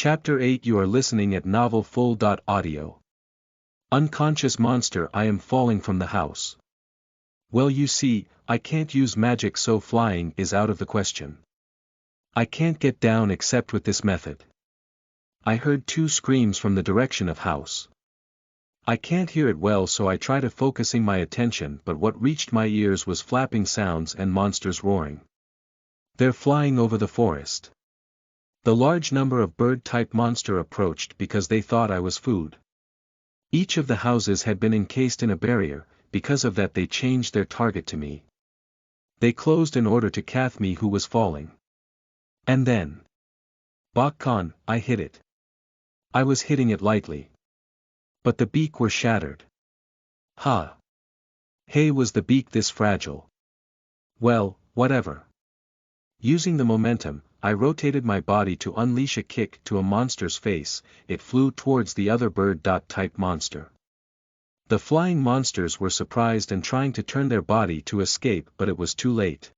Chapter 8 You are listening at Novel Full. Audio. Unconscious monster, I am falling from the house. Well, you see, I can't use magic, so flying is out of the question. I can't get down except with this method. I heard two screams from the direction of house. I can't hear it well, so I try to focusing my attention, but what reached my ears was flapping sounds and monsters roaring. They're flying over the forest. The large number of bird-type monster approached because they thought I was food. Each of the houses had been encased in a barrier, because of that they changed their target to me. They closed in order to catch me who was falling. And then, Bakkan, I hit it. I was hitting it lightly. But the beak were shattered. Ha! Hey, was the beak this fragile? Well, whatever. Using the momentum, I rotated my body to unleash a kick to a monster's face. It flew towards the other bird-type monster. The flying monsters were surprised and trying to turn their body to escape, but it was too late.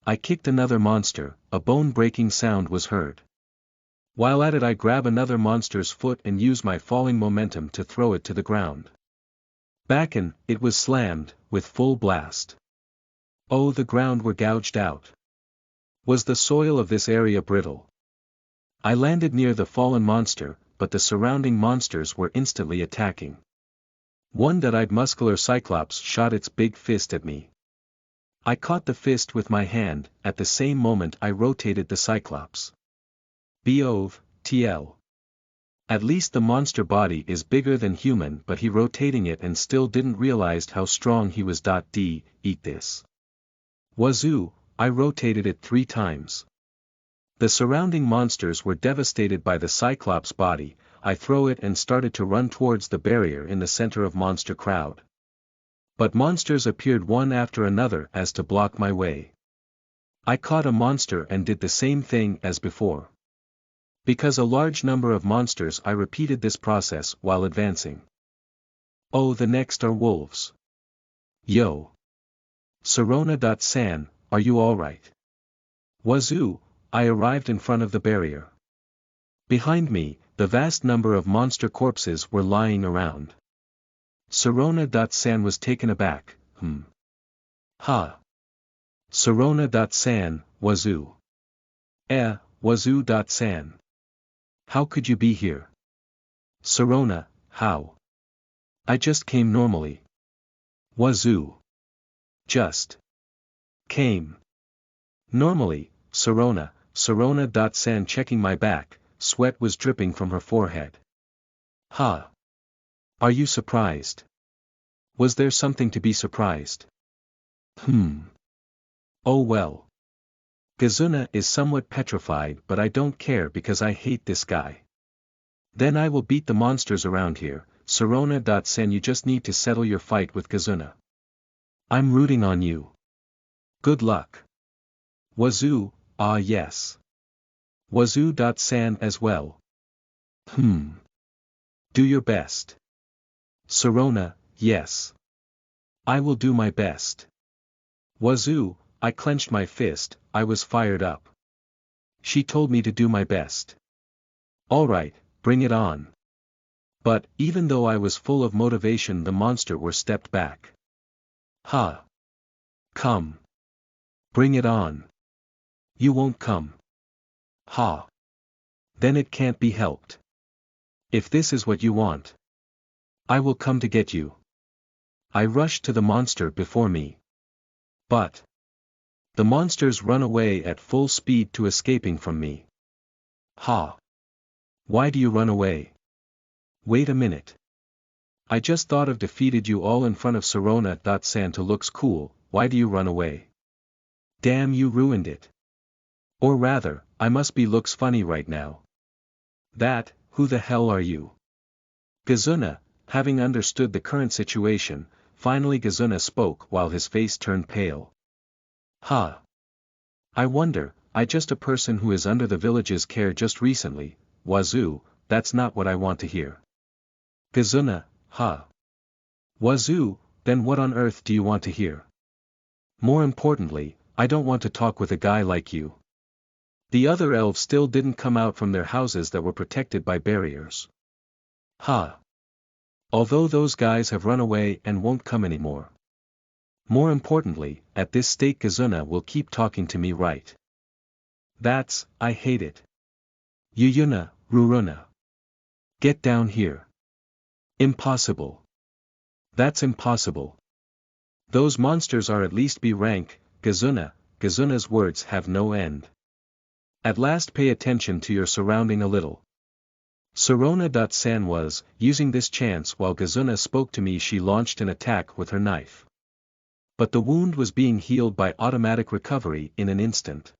I kicked another monster, a bone-breaking sound was heard. While at it, I grab another monster's foot and use my falling momentum to throw it to the ground. Backen, it was slammed, with full blast. Oh, the ground were gouged out. Was the soil of this area brittle? I landed near the fallen monster, but the surrounding monsters were instantly attacking. One that-eyed muscular cyclops shot its big fist at me. I caught the fist with my hand. At the same moment I rotated the cyclops. Bov, TL. At least the monster body is bigger than human, but he rotating it and still didn't realize how strong he was. Eat this. Wazoo. I rotated it 3 times. The surrounding monsters were devastated by the cyclops body. I throw it and started to run towards the barrier in the center of monster crowd. But monsters appeared one after another as to block my way. I caught a monster and did the same thing as before. Because a large number of monsters, I repeated this process while advancing. Oh, the next are wolves. Yo. Sirona.san, are you alright? Wazoo, I arrived in front of the barrier. Behind me, the vast number of monster corpses were lying around. Sirona.san was taken aback. Ha. Sirona.san, Wazoo. Wazoo.san. How could you be here? Sirona, how? I just came normally. Wazoo. Just came normally. Sirona.san checking my back, sweat was dripping from her forehead. Ha. Are you surprised? Was there something to be surprised? Oh well. Gazuna is somewhat petrified, but I don't care because I hate this guy. Then I will beat the monsters around here. Sirona.san, you just need to settle your fight with Gazuna. I'm rooting on you. Good luck. Wazoo, yes. Wazoo.san as well. Do your best. Sirona, yes. I will do my best. Wazoo, I clenched my fist, I was fired up. She told me to do my best. Alright, bring it on. But, even though I was full of motivation, the monster were stepped back. Ha. Come. Bring it on. You won't come. Ha. Then it can't be helped. If this is what you want, I will come to get you. I rushed to the monster before me. But the monsters run away at full speed to escaping from me. Ha. Why do you run away? Wait a minute. I just thought of defeated you all in front of Sirona.san to looks cool. Why do you run away? Damn, you ruined it. Or rather, I must be looks funny right now. Who the hell are you? Gazuna, having understood the current situation, finally Gazuna spoke while his face turned pale. Ha. I wonder, I just a person who is under the village's care just recently. Wazoo, that's not what I want to hear. Gazuna, ha. Wazoo, then what on earth do you want to hear? More importantly, I don't want to talk with a guy like you. The other elves still didn't come out from their houses that were protected by barriers. Ha! Although those guys have run away and won't come anymore. More importantly, at this stake Kazuna will keep talking to me, right? I hate it. Yuyuna, Ruruna. Get down here. Impossible. That's impossible. Those monsters are at least B rank, Kazuna's words have no end. At last pay attention to your surrounding a little. Sorona.san was, using this chance while Kazuna spoke to me. She launched an attack with her knife. But the wound was being healed by automatic recovery in an instant.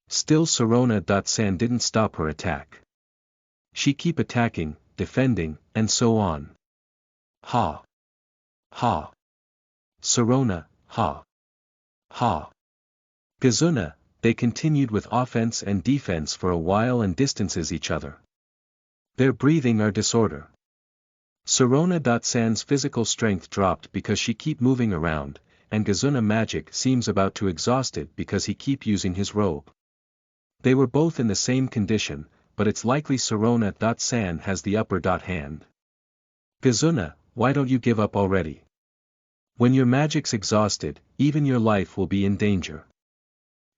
Still Sorona.san didn't stop her attack. She keep attacking, defending, and so on. Ha! Ha! Sorona, ha! Ha! Kazuna, they continued with offense and defense for a while and distances each other. Their breathing are disorder. Sorona.san's physical strength dropped because she keep moving around, and Kazuna magic seems about to exhausted because he keep using his robe. They were both in the same condition, but it's likely Sorona.san has the upper hand. Kazuna, why don't you give up already? When your magic's exhausted, even your life will be in danger.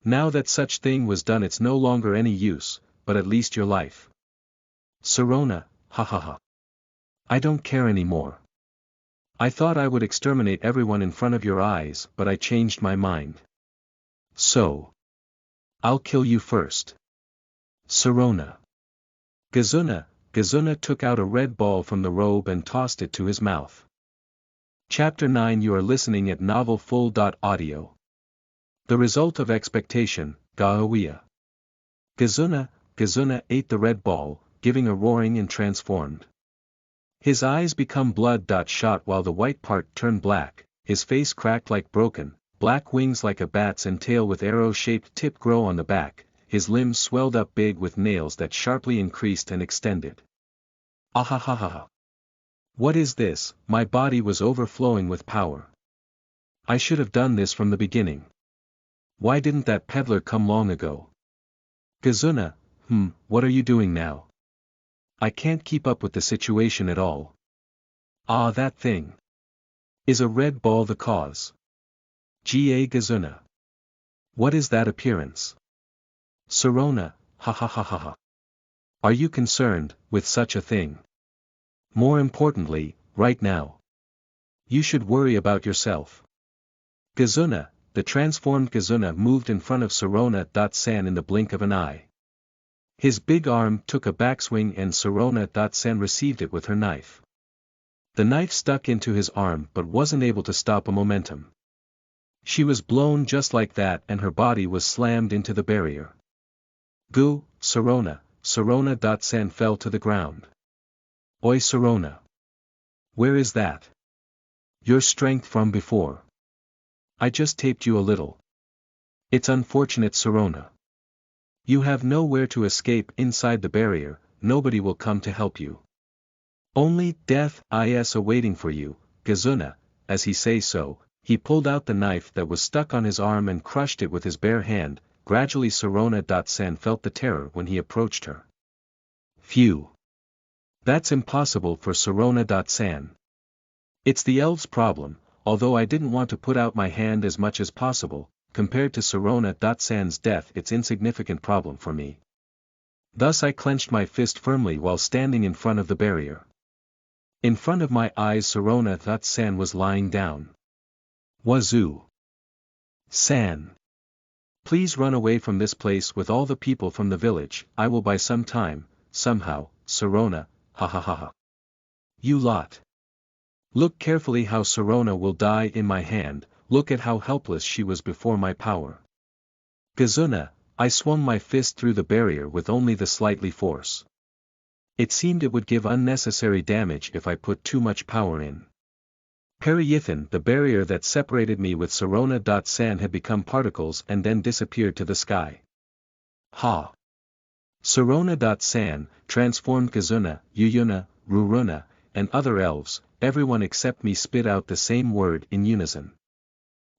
Now that such thing was done, it's no longer any use, but at least your life. Sorona, ha ha ha. I don't care anymore. I thought I would exterminate everyone in front of your eyes, but I changed my mind. So. I'll kill you first. Sorona. Kazuna took out a red ball from the robe and tossed it to his mouth. Chapter 9. You are listening at novelfull.audio. The result of expectation, Gaoia. Kazuna ate the red ball, giving a roaring and transformed. His eyes become blood-shot while the white part turned black, his face cracked like broken, black wings like a bat's and tail with arrow-shaped tip grow on the back, his limbs swelled up big with nails that sharply increased and extended. Ahahaha. What is this? My body was overflowing with power. I should have done this from the beginning. Why didn't that peddler come long ago? Kazuna, what are you doing now? I can't keep up with the situation at all. Ah, that thing. Is a red ball the cause? Kazuna. What is that appearance? Sorona, ha ha ha ha ha. Are you concerned with such a thing? More importantly, right now. You should worry about yourself. Kazuna, the transformed Kazuna moved in front of Sorona.san in the blink of an eye. His big arm took a backswing and Sorona.san received it with her knife. The knife stuck into his arm but wasn't able to stop a momentum. She was blown just like that and her body was slammed into the barrier. Goo, Sorona.san fell to the ground. Oi Sorona. Where is that? Your strength from before. I just taped you a little. It's unfortunate Sorona. You have nowhere to escape inside the barrier, nobody will come to help you. Only death is awaiting for you, Kazuna. As he say so, he pulled out the knife that was stuck on his arm and crushed it with his bare hand. Gradually Sorona.san felt the terror when he approached her. Phew. That's impossible for Sorona.san. It's the elves' problem, although I didn't want to put out my hand as much as possible. Compared to Sorona.san's death, it's insignificant problem for me. Thus I clenched my fist firmly while standing in front of the barrier. In front of my eyes Sorona.san was lying down. Wazoo. San. Please run away from this place with all the people from the village. I will buy some time, somehow, Sorona, ha ha ha ha. You lot. Look carefully how Sorona will die in my hand. Look at how helpless she was before my power. Kazuna, I swung my fist through the barrier with only the slightly force. It seemed it would give unnecessary damage if I put too much power in. Periyithan, the barrier that separated me with Sorona.san had become particles and then disappeared to the sky. Ha! Sorona.san, transformed Kazuna, Yuyuna, Ruruna, and other elves, everyone except me spit out the same word in unison.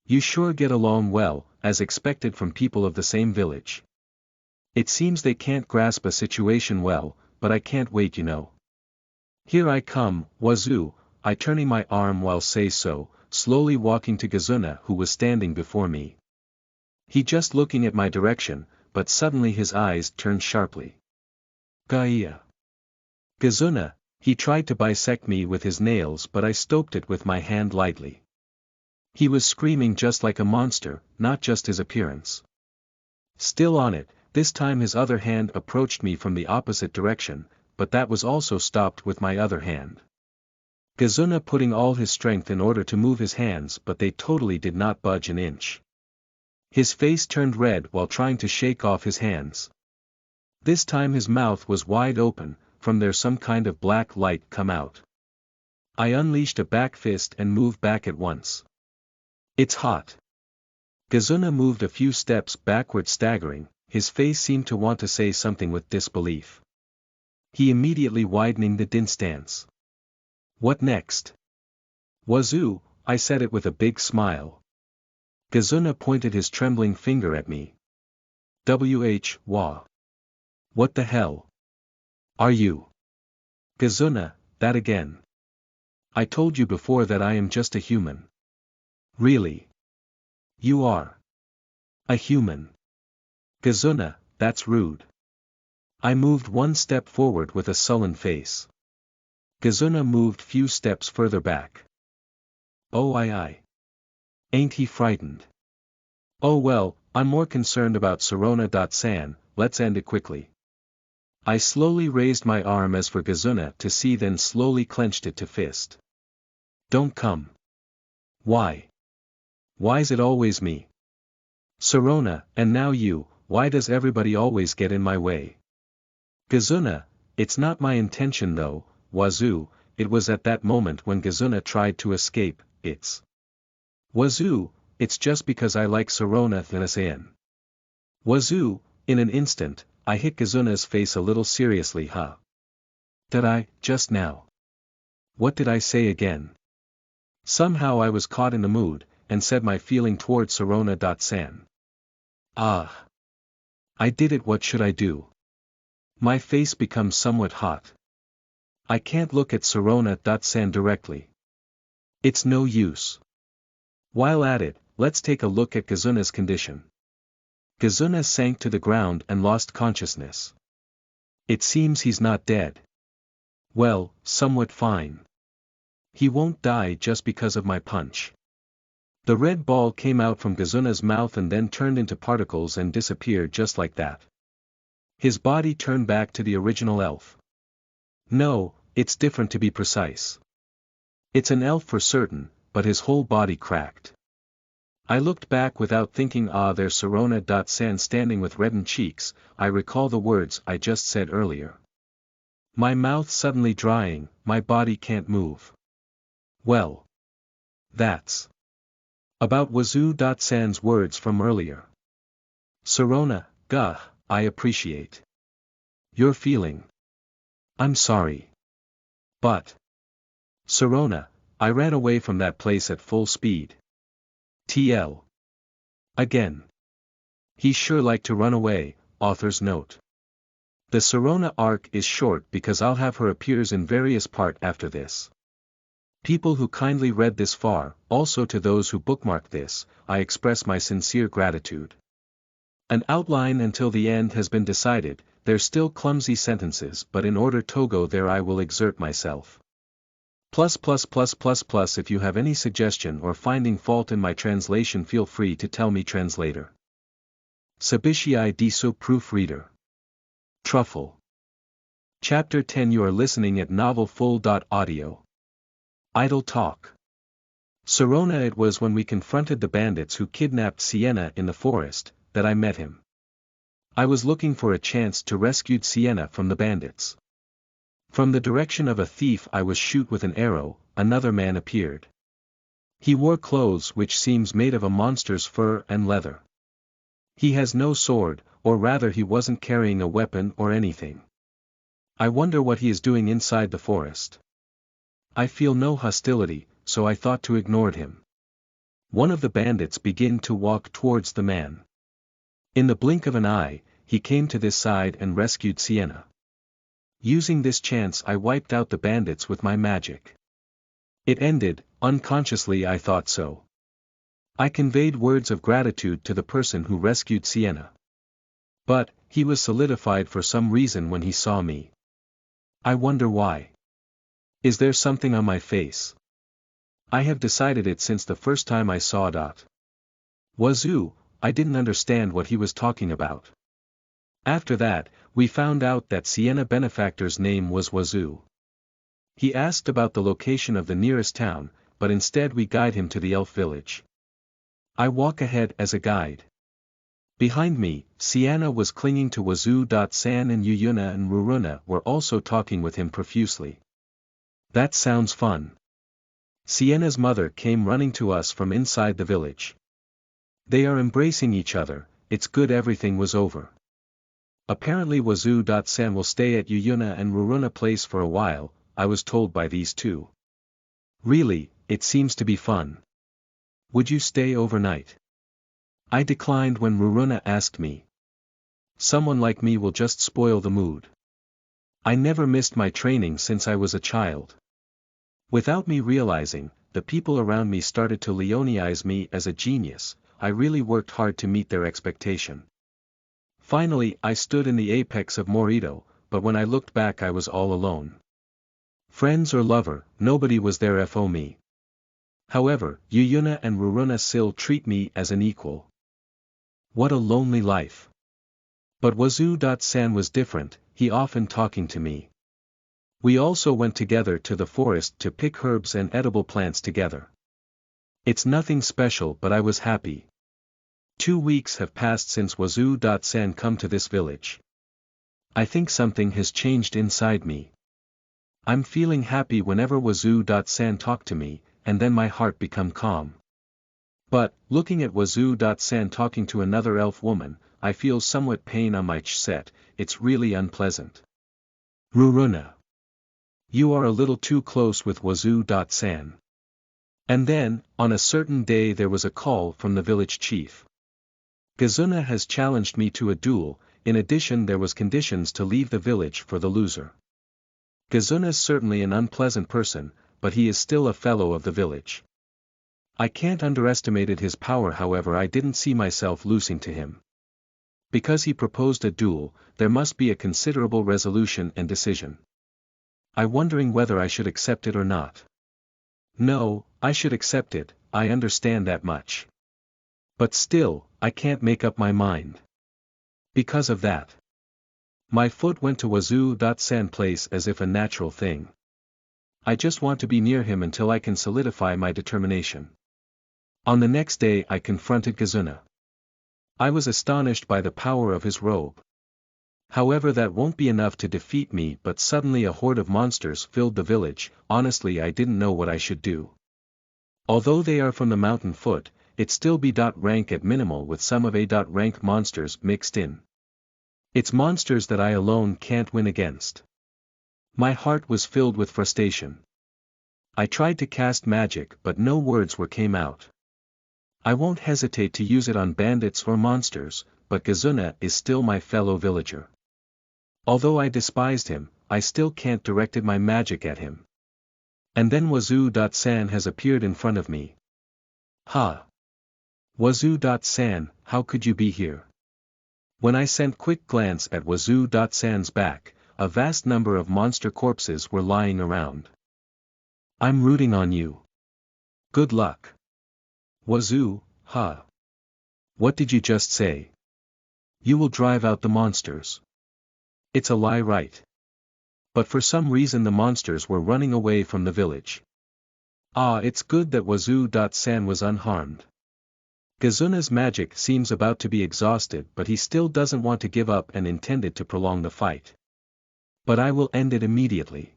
You sure get along well, as expected from people of the same village. It seems they can't grasp a situation well, but I can't wait, you know. Here I come, Wazoo, I turning my arm while say so, slowly walking to Gazuna who was standing before me. He just looking at my direction, but suddenly his eyes turned sharply. Gaia. Gazuna, he tried to bisect me with his nails but I stoped it with my hand lightly. He was screaming just like a monster, not just his appearance. Still on it, this time his other hand approached me from the opposite direction, but that was also stopped with my other hand. Gazuna putting all his strength in order to move his hands but they totally did not budge an inch. His face turned red while trying to shake off his hands. This time his mouth was wide open, from there some kind of black light come out. I unleashed a back fist and moved back at once. It's hot. Gazuna moved a few steps backward staggering, his face seemed to want to say something with disbelief. He immediately widening the din stance. What next? Wazoo, I said it with a big smile. Gazuna pointed his trembling finger at me. Wah. What the hell? Are you? Gazuna, that again. I told you before that I am just a human. Really? You are. A human. Gazuna, that's rude. I moved one step forward with a sullen face. Gazuna moved few steps further back. Oh I. Ain't he frightened? Oh well, I'm more concerned about Sirona.san, let's end it quickly. I slowly raised my arm as for Gazuna to see then slowly clenched it to fist. Don't come. Why? Why's it always me? Sirona, and now you, why does everybody always get in my way? Gazuna, it's not my intention though, Wazoo, it was at that moment when Gazuna tried to escape, it's. Wazoo, it's just because I like Sirona.san. Wazoo, in an instant, I hit Gazuna's face a little seriously Did I, just now? What did I say again? Somehow I was caught in the mood, and said my feeling toward Sirona.san. Ah. I did it, what should I do? My face becomes somewhat hot. I can't look at Sirona.san directly. It's no use. While at it, let's take a look at Gazuna's condition. Gazuna sank to the ground and lost consciousness. It seems he's not dead. Well, somewhat fine. He won't die just because of my punch. The red ball came out from Gazuna's mouth and then turned into particles and disappeared just like that. His body turned back to the original elf. No, it's different to be precise. It's an elf for certain, but his whole body cracked. I looked back without thinking, there's Sirona.san standing with reddened cheeks, I recall the words I just said earlier. My mouth suddenly drying, my body can't move. Well. That's. About Wazoo.san's words from earlier. Sirona, I appreciate your feeling. I'm sorry. But. Sirona, I ran away from that place at full speed. TL. Again. He sure liked to run away, author's note. The Sirona arc is short because I'll have her appears in various part after this. People who kindly read this far, also to those who bookmarked this, I express my sincere gratitude. An outline until the end has been decided, there's still clumsy sentences but in order to go there I will exert myself. If you have any suggestion or finding fault in my translation feel free to tell me translator. Sabishii Diso proofreader. Truffle. Chapter 10 You are listening at novelfull.audio. Idle talk. Sirona It was when we confronted the bandits who kidnapped Sienna in the forest, that I met him. I was looking for a chance to rescue Sienna from the bandits. From the direction of a thief I was shoot with an arrow, another man appeared. He wore clothes which seems made of a monster's fur and leather. He has no sword, or rather he wasn't carrying a weapon or anything. I wonder what he is doing inside the forest. I feel no hostility, so I thought to ignore him. One of the bandits began to walk towards the man. In the blink of an eye, he came to this side and rescued Sienna. Using this chance I wiped out the bandits with my magic. It ended, unconsciously I thought so. I conveyed words of gratitude to the person who rescued Sienna. But, he was solidified for some reason when he saw me. I wonder why. Is there something on my face? I have decided it since the first time I saw Dot. Wazoo, I didn't understand what he was talking about. After that, we found out that Sienna benefactor's name was Wazoo. He asked about the location of the nearest town, but instead we guide him to the elf village. I walk ahead as a guide. Behind me, Sienna was clinging to Wazoo. San and Yuyuna and Ruruna were also talking with him profusely. That sounds fun. Sienna's mother came running to us from inside the village. They are embracing each other, it's good everything was over. Apparently Wazoo. San will stay at Yuyuna and Ruruna place for a while, I was told by these two. Really, it seems to be fun. Would you stay overnight? I declined when Ruruna asked me. Someone like me will just spoil the mood. I never missed my training since I was a child. Without me realizing, the people around me started to Leonize me as a genius. I really worked hard to meet their expectation. Finally I stood in the apex of Morito, but when I looked back I was all alone. Friends or lover, nobody was there for me. However, Yuyuna and Ruruna still treat me as an equal. What a lonely life. But Wazoo. San was different, he often talking to me. We also went together to the forest to pick herbs and edible plants together. It's nothing special but I was happy. 2 weeks have passed since Wazoo. San come to this village. I think something has changed inside me. I'm feeling happy whenever Wazoo. San talk to me, and then my heart become calm. But, looking at Wazoo. San talking to another elf woman, I feel somewhat pain on my chest, it's really unpleasant. Ruruna. You are a little too close with Wazoo. San. And then, on a certain day there was a call from the village chief. Kazuna has challenged me to a duel, in addition there was conditions to leave the village for the loser. Kazuna's certainly an unpleasant person, but he is still a fellow of the village. I can't underestimate his power, however I didn't see myself losing to him. Because he proposed a duel, there must be a considerable resolution and decision. I'm wondering whether I should accept it or not. No, I should accept it, I understand that much. But still, I can't make up my mind. Because of that. My foot went to Wazoo. San place as if a natural thing. I just want to be near him until I can solidify my determination. On the next day I confronted Kazuna. I was astonished by the power of his robe. However, that won't be enough to defeat me, but suddenly a horde of monsters filled the village. Honestly I didn't know what I should do. Although they are from the mountain foot, it still be rank at minimal with some of A rank monsters mixed in. It's monsters that I alone can't win against. My heart was filled with frustration. I tried to cast magic but no words came out. I won't hesitate to use it on bandits or monsters, but Kazuna is still my fellow villager. Although I despised him, I still can't directed my magic at him. And then Wazoo. San has appeared in front of me. Ha! Wazoo. San, how could you be here? When I sent quick glance at Wazoo. San's back, a vast number of monster corpses were lying around. I'm rooting on you. Good luck. Wazoo, ha. What did you just say? You will drive out the monsters. It's a lie, right? But for some reason the monsters were running away from the village. Ah, it's good that Wazoo. San was unharmed. Kazuna's magic seems about to be exhausted, but he still doesn't want to give up and intended to prolong the fight. But I will end it immediately.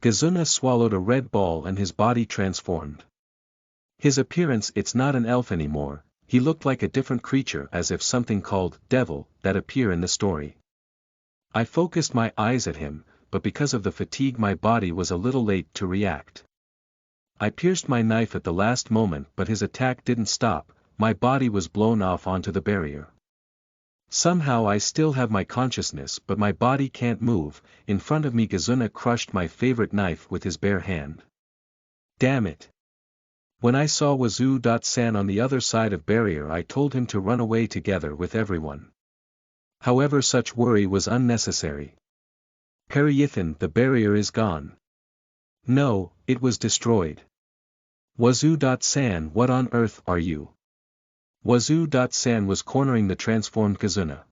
Kazuna swallowed a red ball and his body transformed. His appearance, it's not an elf anymore, he looked like a different creature, as if something called devil that appear in the story. I focused my eyes at him, but because of the fatigue my body was a little late to react. I pierced my knife at the last moment, but his attack didn't stop. My body was blown off onto the barrier. Somehow I still have my consciousness but my body can't move. In front of me Kazuna crushed my favorite knife with his bare hand. Damn it. When I saw Wazoo.san on the other side of barrier I told him to run away together with everyone. However, such worry was unnecessary. Periyithan, the barrier is gone. No, it was destroyed. Wazoo.san, what on earth are you? Wazoo.san was cornering the transformed Kazuna.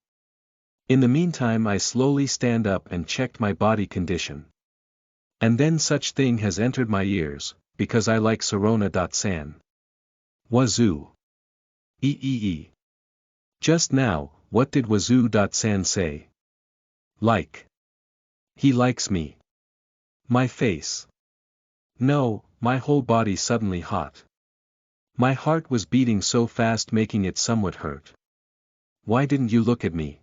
In the meantime I slowly stand up and checked my body condition. And then such thing has entered my ears, because I like Sarona.san. Wazoo. Just now, what did Wazoo.san say? Like. He likes me. My face. No, my whole body suddenly hot. My heart was beating so fast making it somewhat hurt. Why didn't you look at me?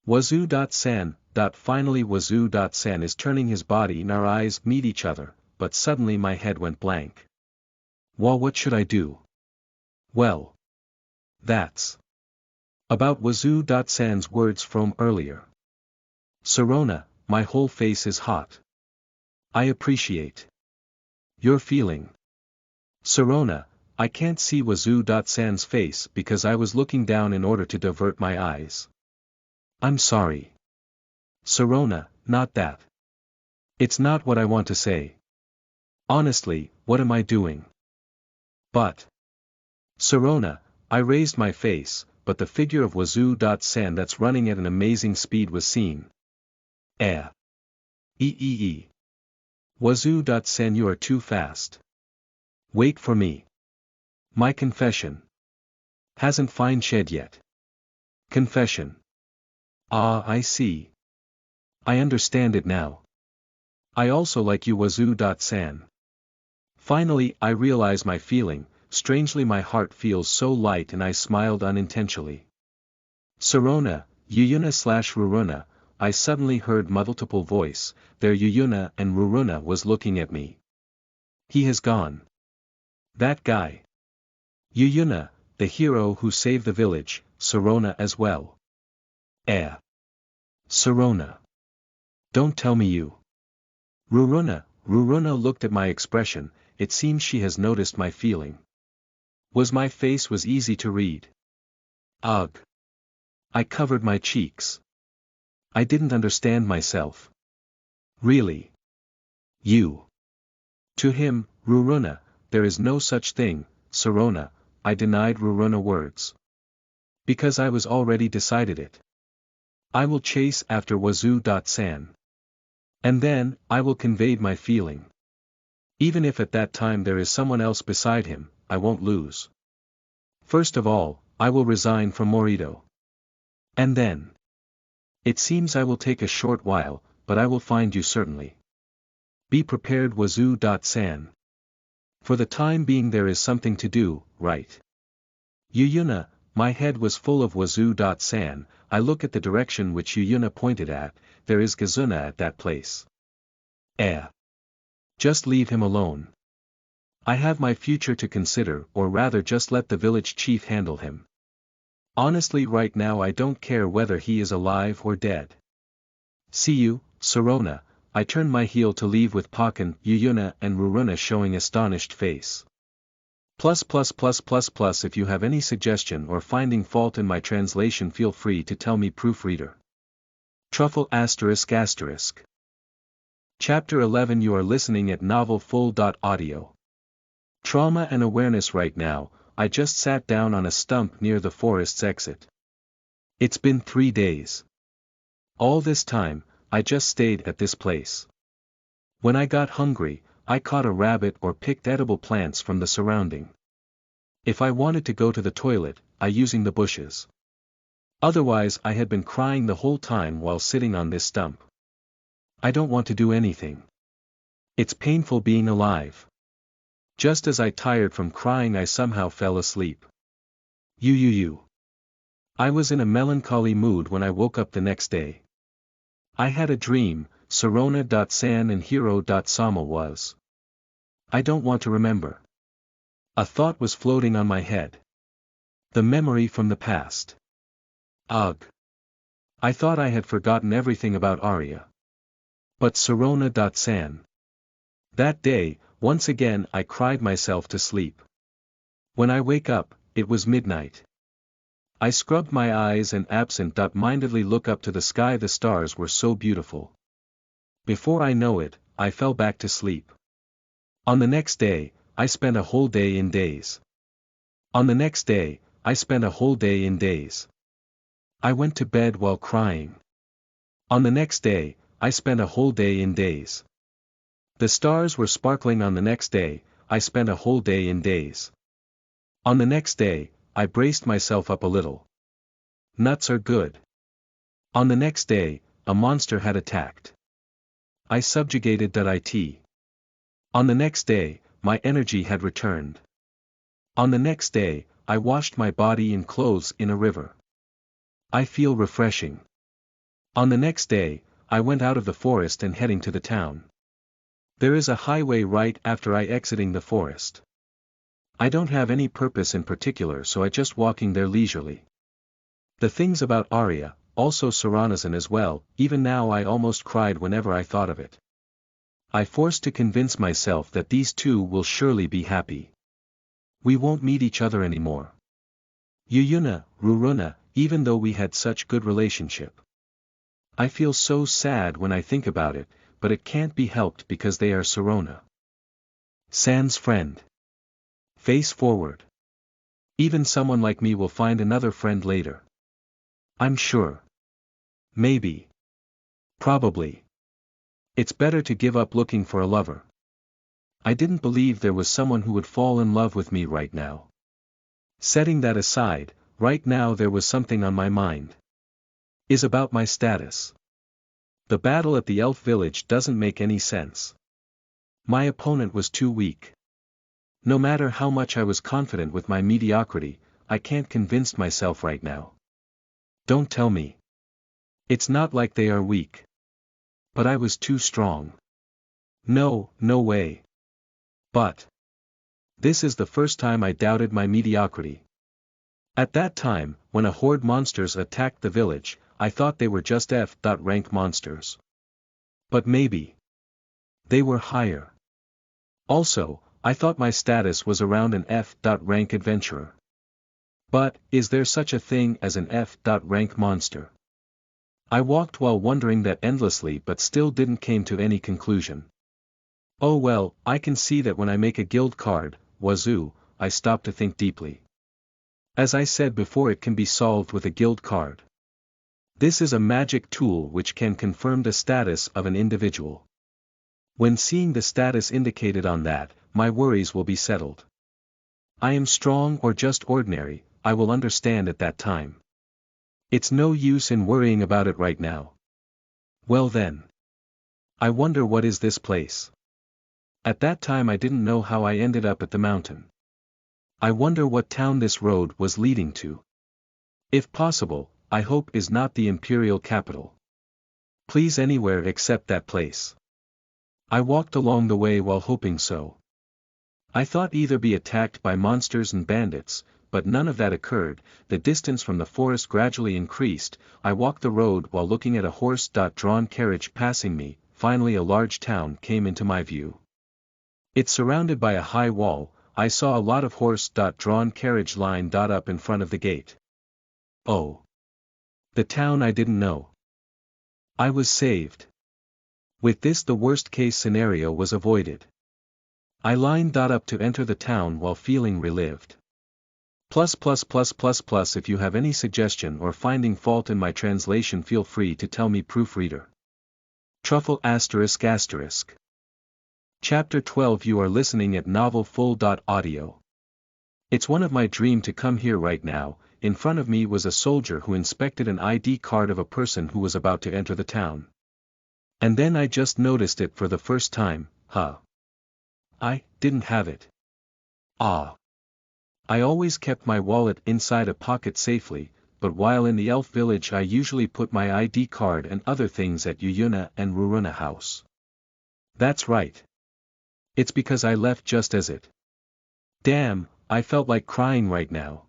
Wazoo.san. Finally Wazoo.san is turning his body and our eyes meet each other, but suddenly my head went blank. Well, what should I do? Well. That's. About Wazoo.san's words from earlier. Sarona, my whole face is hot. I appreciate. Your feeling. Sarona, I can't see Wazoo.san's face because I was looking down in order to divert my eyes. I'm sorry. Sarona, not that. It's not what I want to say. Honestly, what am I doing? But. Sarona, I raised my face, but the figure of Wazoo.san that's running at an amazing speed was seen. Wazoo.san, you are too fast. Wait for me. My confession. Hasn't fine shed yet. Confession. Ah, I see. I understand it now. I also like you, Wazoo.san. Finally I realize my feeling. Strangely my heart feels so light and I smiled unintentionally. Sarona, Yuyuna/Ruruna, I suddenly heard multiple voice, there Yuyuna and Ruruna was looking at me. He has gone. That guy. Yuyuna, the hero who saved the village, Sarona as well. Sarona. Don't tell me you. Ruruna looked at my expression, it seems she has noticed my feeling. My face was easy to read. Ugh. I covered my cheeks. I didn't understand myself. Really? You. To him, Ruruna, there is no such thing, Sarona, I denied Ruruna words. Because I was already decided it. I will chase after Wazoo.san. And then, I will convey my feeling. Even if at that time there is someone else beside him, I won't lose. First of all, I will resign from Morito. And then. It seems I will take a short while, but I will find you certainly. Be prepared, Wazoo.san. For the time being there is something to do, right? Yuyuna, my head was full of Wazoo.san, I look at the direction which Yuyuna pointed at, there is Kazuna at that place. Just leave him alone. I have my future to consider, or rather just let the village chief handle him. Honestly right now I don't care whether he is alive or dead. See you, Sarona. I turn my heel to leave with Pakan, Yuyuna and Ruruna showing astonished face. If you have any suggestion or finding fault in my translation feel free to tell me, proofreader. Truffle ***. Chapter 11 You are listening at novelfull.audio. Trauma and awareness. Right now, I just sat down on a stump near the forest's exit. It's been 3 days. All this time, I just stayed at this place. When I got hungry, I caught a rabbit or picked edible plants from the surrounding. If I wanted to go to the toilet, I using the bushes. Otherwise I had been crying the whole time while sitting on this stump. I don't want to do anything. It's painful being alive. Just as I tired from crying I somehow fell asleep. I was in a melancholy mood when I woke up the next day. I had a dream, Sarona.san and Hiro.sama was. I don't want to remember. A thought was floating on my head. The memory from the past. Ugh. I thought I had forgotten everything about Arya. But Sirona.san. That day, once again I cried myself to sleep. When I wake up, it was midnight. I scrubbed my eyes and absent-mindedly look up to the sky. The stars were so beautiful. Before I know it, I fell back to sleep. On the next day, I spent a whole day in daze. On the next day, I spent a whole day in daze. I went to bed while crying. On the next day, I spent a whole day in daze. The stars were sparkling. On the next day, I spent a whole day in daze. On the next day, I braced myself up a little. Nuts are good. On the next day, a monster had attacked. I subjugated it. On the next day, my energy had returned. On the next day, I washed my body in clothes in a river. I feel refreshing. On the next day, I went out of the forest and heading to the town. There is a highway right after I exiting the forest. I don't have any purpose in particular, so I just walking there leisurely. The things about Arya, also Saranasan as well, even now I almost cried whenever I thought of it. I forced to convince myself that these two will surely be happy. We won't meet each other anymore. Yuyuna, Ruruna, even though we had such good relationship. I feel so sad when I think about it, but it can't be helped because they are Sirona San's friend. Face forward. Even someone like me will find another friend later. I'm sure. Maybe. Probably. It's better to give up looking for a lover. I didn't believe there was someone who would fall in love with me right now. Setting that aside, right now there was something on my mind. Is about my status. The battle at the elf village doesn't make any sense. My opponent was too weak. No matter how much I was confident with my mediocrity, I can't convince myself right now. Don't tell me. It's not like they are weak. But I was too strong. No, no way. But this is the first time I doubted my mediocrity. At that time, when a horde monsters attacked the village, I thought they were just F.rank monsters. But maybe they were higher. Also, I thought my status was around an F.rank adventurer. But, is there such a thing as an F.rank monster? I walked while wondering that endlessly but still didn't came to any conclusion. Oh well, I can see that when I make a guild card, wazoo, I stop to think deeply. As I said before, it can be solved with a guild card. This is a magic tool which can confirm the status of an individual. When seeing the status indicated on that, my worries will be settled. I am strong or just ordinary, I will understand at that time. It's no use in worrying about it right now. Well then. I wonder what is this place. At that time I didn't know how I ended up at the mountain. I wonder what town this road was leading to. If possible, I hope is not the imperial capital. Please anywhere except that place. I walked along the way while hoping so. I thought either be attacked by monsters and bandits, but none of that occurred. The distance from the forest gradually increased. I walked the road while looking at a horse-drawn carriage passing me. Finally a large town came into my view. It's surrounded by a high wall. I saw a lot of horse-drawn carriage lined up in front of the gate. Oh. The town I didn't know. I was saved. With this the worst case scenario was avoided. I lined up to enter the town while feeling relieved. If you have any suggestion or finding fault in my translation, feel free to tell me, proofreader. Truffle ***. Chapter 12. You are listening at novelfull.audio. It's one of my dream to come here right now. In front of me was a soldier who inspected an ID card of a person who was about to enter the town. And then I just noticed it for the first time. I didn't have it. I always kept my wallet inside a pocket safely, but while in the elf village I usually put my ID card and other things at Yuyuna and Ruruna house. That's right. It's because I left just as it. Damn, I felt like crying right now.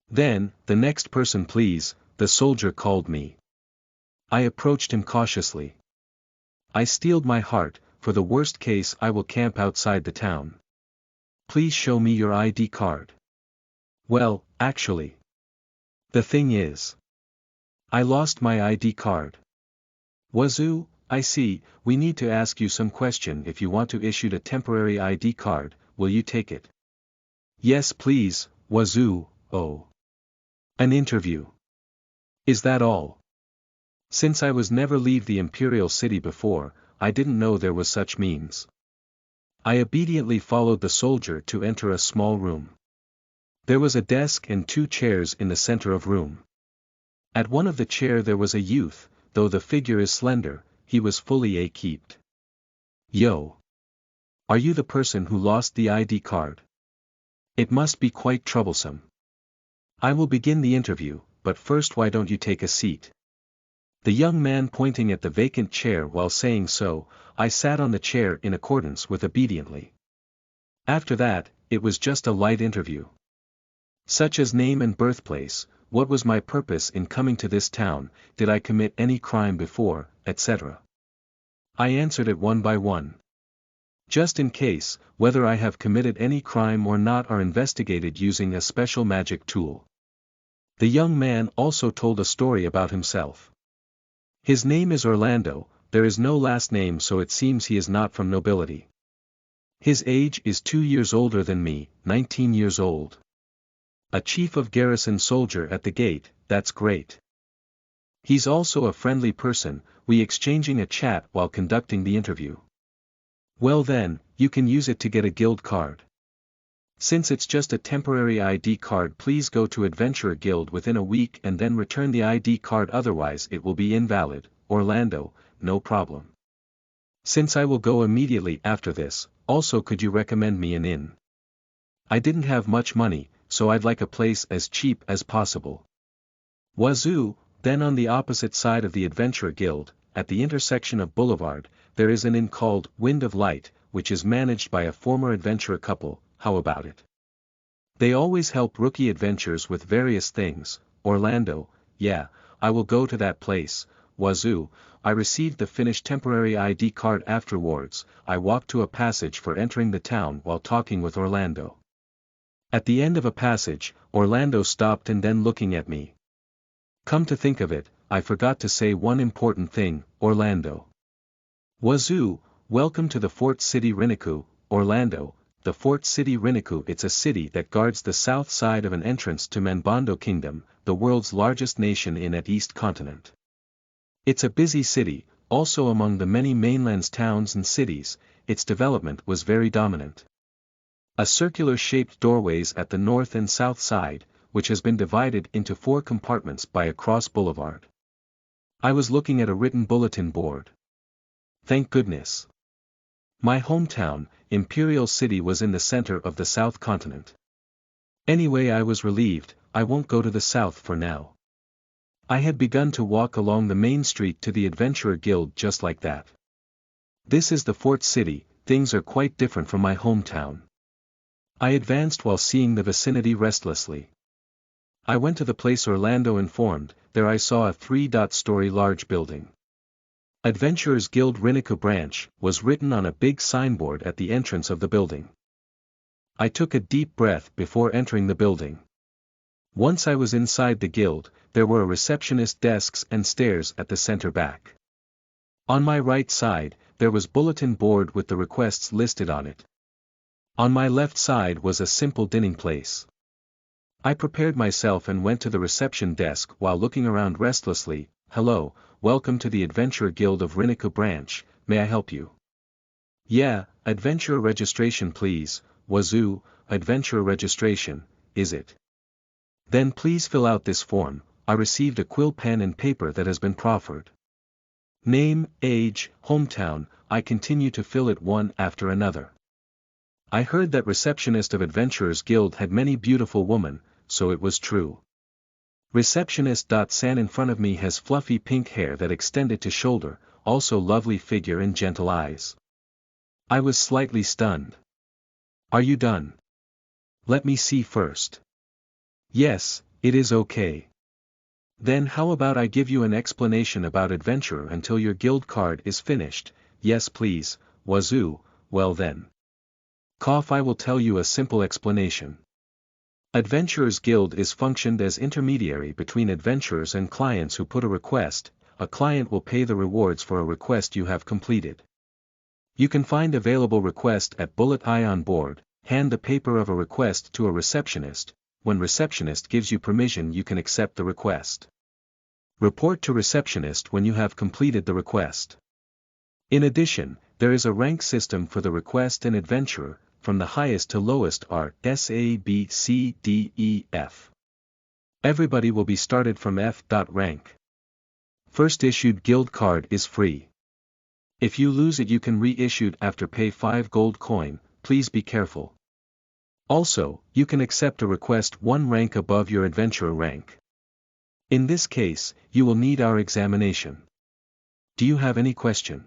Then, the next person please, the soldier called me. I approached him cautiously. I steeled my heart, for the worst case I will camp outside the town. Please show me your ID card. Well, actually. The thing is, I lost my ID card. Wazoo, I see, we need to ask you some question if you want to issue a temporary ID card, will you take it? Yes please, Wazoo, oh. An interview. Is that all? Since I was never leave the Imperial City before, I didn't know there was such means. I obediently followed the soldier to enter a small room. There was a desk and 2 chairs in the center of room. At one of the chair there was a youth, though the figure is slender, he was fully equipped. Yo! Are you the person who lost the ID card? It must be quite troublesome. I will begin the interview, but first why don't you take a seat? The young man pointing at the vacant chair while saying so, I sat on the chair in accordance with obediently. After that, it was just a light interview. Such as name and birthplace, what was my purpose in coming to this town, did I commit any crime before, etc. I answered it one by one. Just in case, whether I have committed any crime or not are investigated using a special magic tool. The young man also told a story about himself. His name is Orlando, there is no last name so it seems he is not from nobility. His age is 2 years older than me, 19 years old. A chief of garrison soldier at the gate, that's great. He's also a friendly person, we exchanging a chat while conducting the interview. Well then, you can use it to get a guild card. Since it's just a temporary ID card please go to Adventurer Guild within a week and then return the ID card otherwise it will be invalid, Orlando, no problem. Since I will go immediately after this, also could you recommend me an inn? I didn't have much money, so I'd like a place as cheap as possible. Wazoo, then on the opposite side of the Adventurer Guild, at the intersection of Boulevard, there is an inn called Wind of Light, which is managed by a former adventurer couple. How about it? They always help rookie adventures with various things, Orlando, yeah, I will go to that place, Wazoo, I received the finished temporary ID card afterwards, I walked to a passage for entering the town while talking with Orlando. At the end of a passage, Orlando stopped and then looking at me. Come to think of it, I forgot to say one important thing, Orlando. Wazoo, welcome to the Fort City Riniku, Orlando. The Fort City Riniku it's a city that guards the south side of an entrance to Manbondo Kingdom, the world's largest nation in at East Continent. It's a busy city, also among the many mainland's towns and cities, its development was very dominant. A circular-shaped doorways at the north and south side, which has been divided into 4 compartments by a cross boulevard. I was looking at a written bulletin board. Thank goodness. My hometown, Imperial City was in the center of the South Continent. Anyway I was relieved, I won't go to the south for now. I had begun to walk along the main street to the Adventurer Guild just like that. This is the Fort City, things are quite different from my hometown. I advanced while seeing the vicinity restlessly. I went to the place Orlando informed, there I saw a 3-story large building. Adventurers Guild Riniku branch, was written on a big signboard at the entrance of the building. I took a deep breath before entering the building. Once I was inside the guild, there were a receptionist desks and stairs at the center back. On my right side, there was bulletin board with the requests listed on it. On my left side was a simple dining place. I prepared myself and went to the reception desk while looking around restlessly. Hello, welcome to the Adventurer Guild of Riniku branch, may I help you? Yeah, adventurer registration please, Wazoo, adventurer registration, is it? Then please fill out this form, I received a quill pen and paper that has been proffered. Name, age, hometown, I continue to fill it one after another. I heard that receptionist of Adventurers Guild had many beautiful women, so it was true. Receptionist. San in front of me has fluffy pink hair that extended to shoulder, also lovely figure and gentle eyes. I was slightly stunned. Are you done? Let me see first. Yes, it is okay. Then how about I give you an explanation about adventurer until your guild card is finished? Yes please, Wazoo. Well then. Cough, I will tell you a simple explanation. Adventurers Guild is functioned as intermediary between adventurers and clients who put a request. A client will pay the rewards for a request you have completed. You can find available request at Bullet Eye on board. Hand the paper of a request to a receptionist. When receptionist gives you permission, you can accept the request. Report to receptionist when you have completed the request. In addition, there is a rank system for the request and adventurer. From the highest to lowest are S, A, B, C, D, E, F. Everybody will be started from F. Rank. First issued guild card is free. If you lose it, you can reissue it after pay 5 gold coin. Please be careful. Also, you can accept a request 1 rank above your adventurer rank. In this case, you will need our examination. Do you have any question?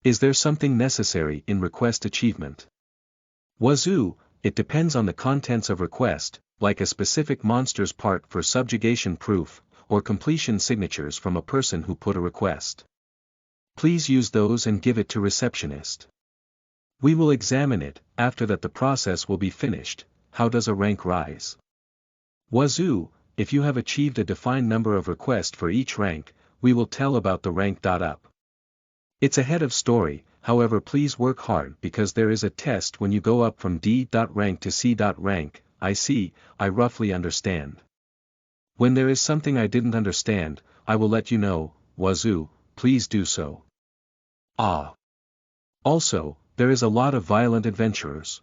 Is there something necessary in request achievement? Wazoo, it depends on the contents of request, like a specific monster's part for subjugation proof, or completion signatures from a person who put a request. Please use those and give it to receptionist. We will examine it. After that the process will be finished. How does a rank rise? Wazoo, if you have achieved a defined number of requests for each rank, we will tell about the rank. Up. It's a head of story, however please work hard because there is a test when you go up from D. Rank to C. Rank. I see, I roughly understand. When there is something I didn't understand, I will let you know. Wazoo, please do so. Ah. Also, there is a lot of violent adventurers.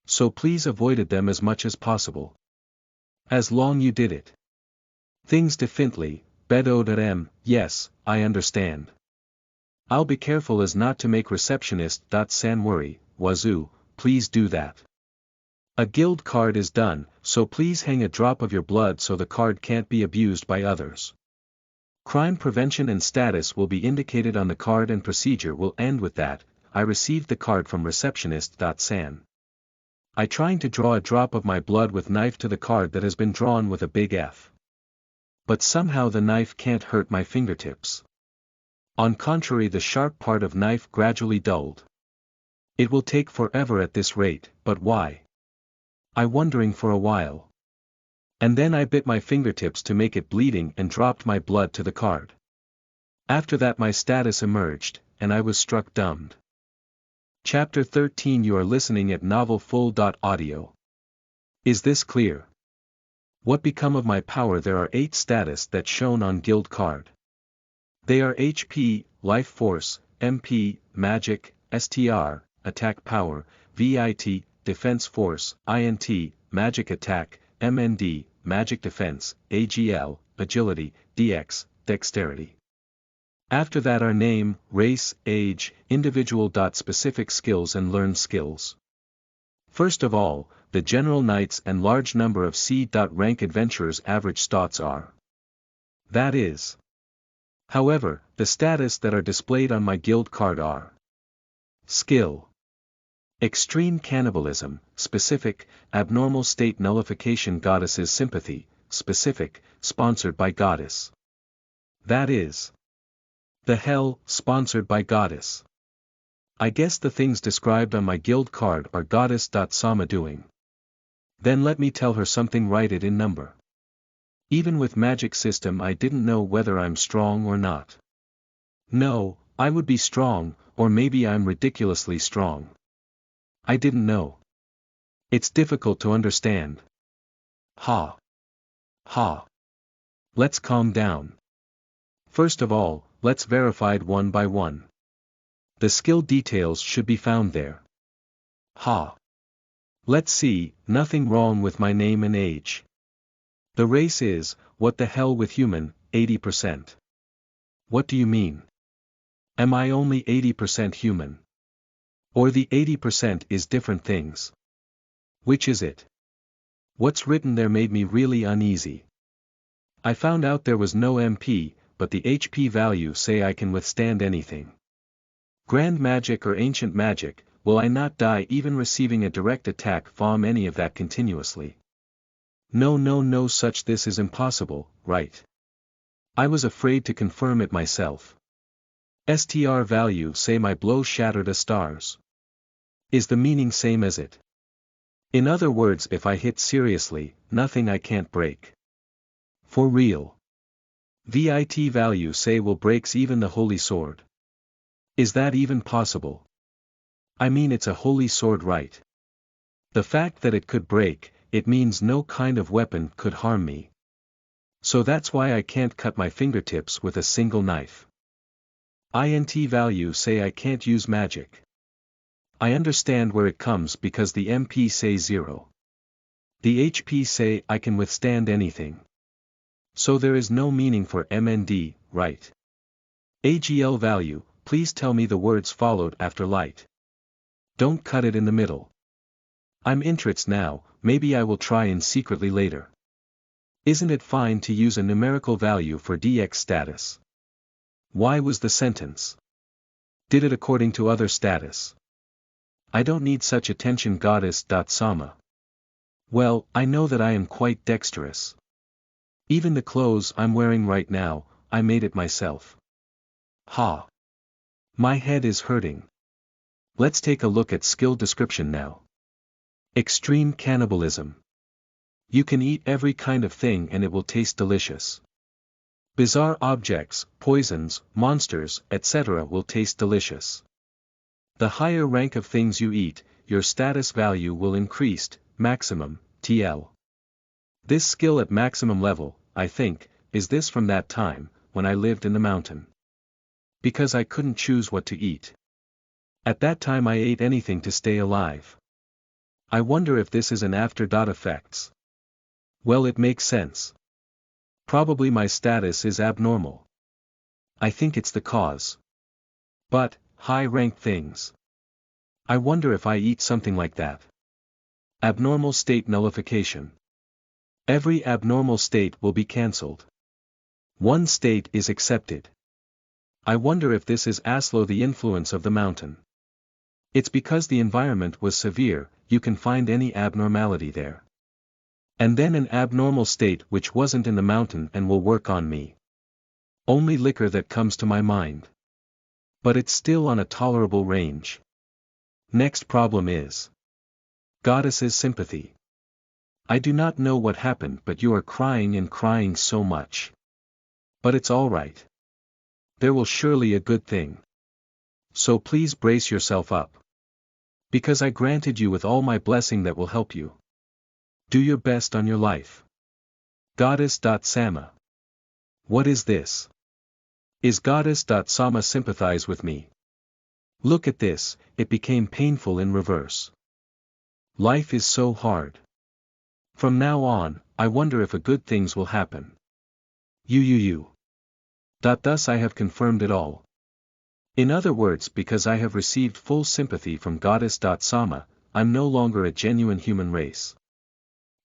So please avoided them as much as possible. As long you did it. Things differently, Bedo.m, yes, I understand. I'll be careful as not to make receptionist. San worry, Wazoo, please do that. A guild card is done, so please hang a drop of your blood so the card can't be abused by others. Crime prevention and status will be indicated on the card and procedure will end with that. I received the card from receptionist. San. I trying to draw a drop of my blood with knife to the card that has been drawn with a big F. But somehow the knife can't hurt my fingertips. On contrary, the sharp part of knife gradually dulled. It will take forever at this rate, but why? I wondering for a while. And then I bit my fingertips to make it bleeding and dropped my blood to the card. After that my status emerged, and I was struck dumb. Chapter 13. You are listening at novelfull.audio. Is this clear? What become of my power? There are 8 status that shown on guild card. They are HP, Life Force, MP, Magic, STR, Attack Power, VIT, Defense Force, INT, Magic Attack, MND, Magic Defense, AGL, Agility, DX, Dexterity. After that are name, race, age, individual. Specific skills and learned skills. First of all, the general knights and large number of C. Rank adventurers average stats are. That is. However, the status that are displayed on my guild card are. Skill. Extreme cannibalism, specific, abnormal state nullification. Goddess's sympathy, specific, sponsored by goddess. That is. The hell, sponsored by goddess. I guess the things described on my guild card are goddess. Sama doing. Then let me tell her something. Write it in number. Even with magic system I didn't know whether I'm strong or not. No, I would be strong, or maybe I'm ridiculously strong. I didn't know. It's difficult to understand. Ha. Ha. Let's calm down. First of all, let's verify it one by one. The skill details should be found there. Ha. Let's see, nothing wrong with my name and age. The race is, what the hell with human, 80%. What do you mean? Am I only 80% human? Or the 80% is different things? Which is it? What's written there made me really uneasy. I found out there was no MP, but the HP value say I can withstand anything. Grand magic or ancient magic, will I not die even receiving a direct attack from any of that continuously? No, no, no, such this is impossible, right? I was afraid to confirm it myself. Str value say my blow shattered a stars. Is the meaning same as it? In other words, if I hit seriously, nothing I can't break. For real. Vit value say will breaks even the holy sword. Is that even possible? I mean, it's a holy sword, right? The fact that it could break, it means no kind of weapon could harm me. So that's why I can't cut my fingertips with a single knife. Int value say I can't use magic. I understand where it comes because the MP say 0. The HP say I can withstand anything. So there is no meaning for MND, right? AGL value, please tell me the words followed after light. Don't cut it in the middle. I'm interested now, maybe I will try in secretly later. Isn't it fine to use a numerical value for DX status? Why was the sentence? Did it according to other status? I don't need such attention, goddess.sama. Well, I know that I am quite dexterous. Even the clothes I'm wearing right now, I made it myself. Ha! My head is hurting. Let's take a look at skill description now. Extreme cannibalism. You can eat every kind of thing and it will taste delicious. Bizarre objects, poisons, monsters, etc. will taste delicious. The higher rank of things you eat, your status value will increase, maximum, TL. This skill at maximum level, I think, is this from that time, when I lived in the mountain. Because I couldn't choose what to eat. At that time I ate anything to stay alive. I wonder if this is an after effects. Well, it makes sense. Probably my status is abnormal. I think it's the cause. But, high-ranked things. I wonder if I eat something like that. Abnormal state nullification. Every abnormal state will be cancelled. One state is accepted. I wonder if this is Aslo, the influence of the mountain. It's because the environment was severe, you can find any abnormality there. And then an abnormal state which wasn't in the mountain and will work on me. Only liquor that comes to my mind. But it's still on a tolerable range. Next problem is Goddess's sympathy. I do not know what happened, but you are crying and crying so much. But it's alright. There will surely a good thing. So please brace yourself up. Because I granted you with all my blessing that will help you. Do your best on your life. Goddess.sama. What is this? Is Goddess.sama sympathize with me? Look at this, it became painful in reverse. Life is so hard. From now on, I wonder if a good things will happen. You. Thus I have confirmed it all. In other words, because I have received full sympathy from Goddess.sama, I'm no longer a genuine human race.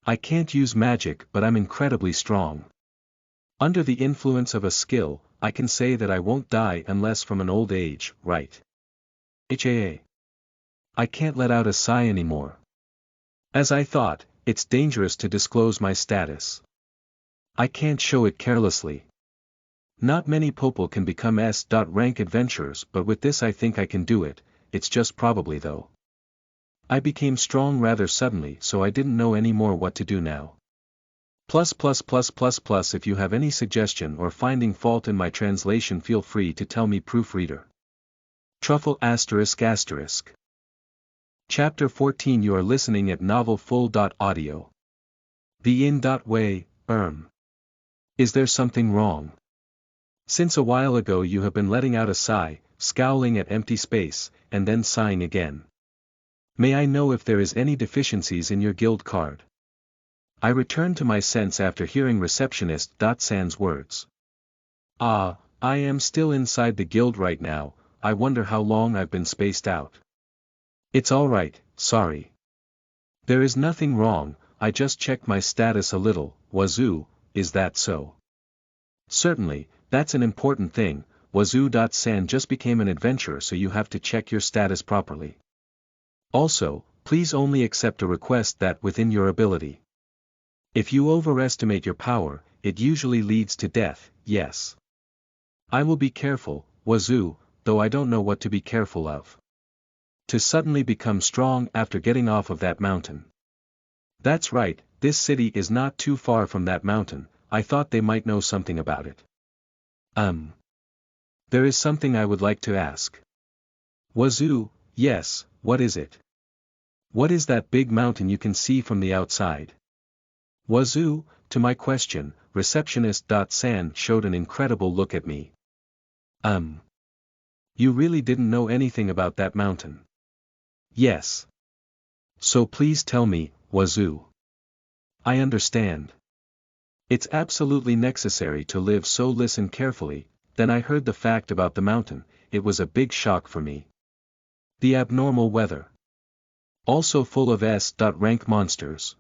I can't use magic, but I'm incredibly strong. Under the influence of a skill, I can say that I won't die unless from an old age, right? HAA. I can't let out a sigh anymore. As I thought, it's dangerous to disclose my status. I can't show it carelessly. Not many people can become S.rank adventurers, but with this I think I can do it, it's just probably though. I became strong rather suddenly, so I didn't know any more what to do now. If you have any suggestion or finding fault in my translation, feel free to tell me, proofreader. Truffle ***. Chapter 14. You are listening at novelfull.audio. The in.way, Is there something wrong? Since a while ago you have been letting out a sigh, scowling at empty space, and then sighing again. May I know if there is any deficiencies in your guild card? I returned to my sense after hearing receptionist.san's words. I am still inside the guild right now, I wonder how long I've been spaced out. It's alright, sorry. There is nothing wrong, I just checked my status a little. Wazoo, is that so? Certainly, that's an important thing. Wazoo.san just became an adventurer, so you have to check your status properly. Also, please only accept a request that within your ability. If you overestimate your power, it usually leads to death, yes. I will be careful, Wazoo, though I don't know what to be careful of. To suddenly become strong after getting off of that mountain. That's right, this city is not too far from that mountain, I thought they might know something about it. There is something I would like to ask. Wazoo, yes, what is it? What is that big mountain you can see from the outside? Wazoo, to my question, receptionist. San showed an incredible look at me. You really didn't know anything about that mountain? Yes. So please tell me, Wazoo. I understand. It's absolutely necessary to live, so listen carefully. Then I heard the fact about the mountain, it was a big shock for me. The abnormal weather. Also full of S.rank monsters.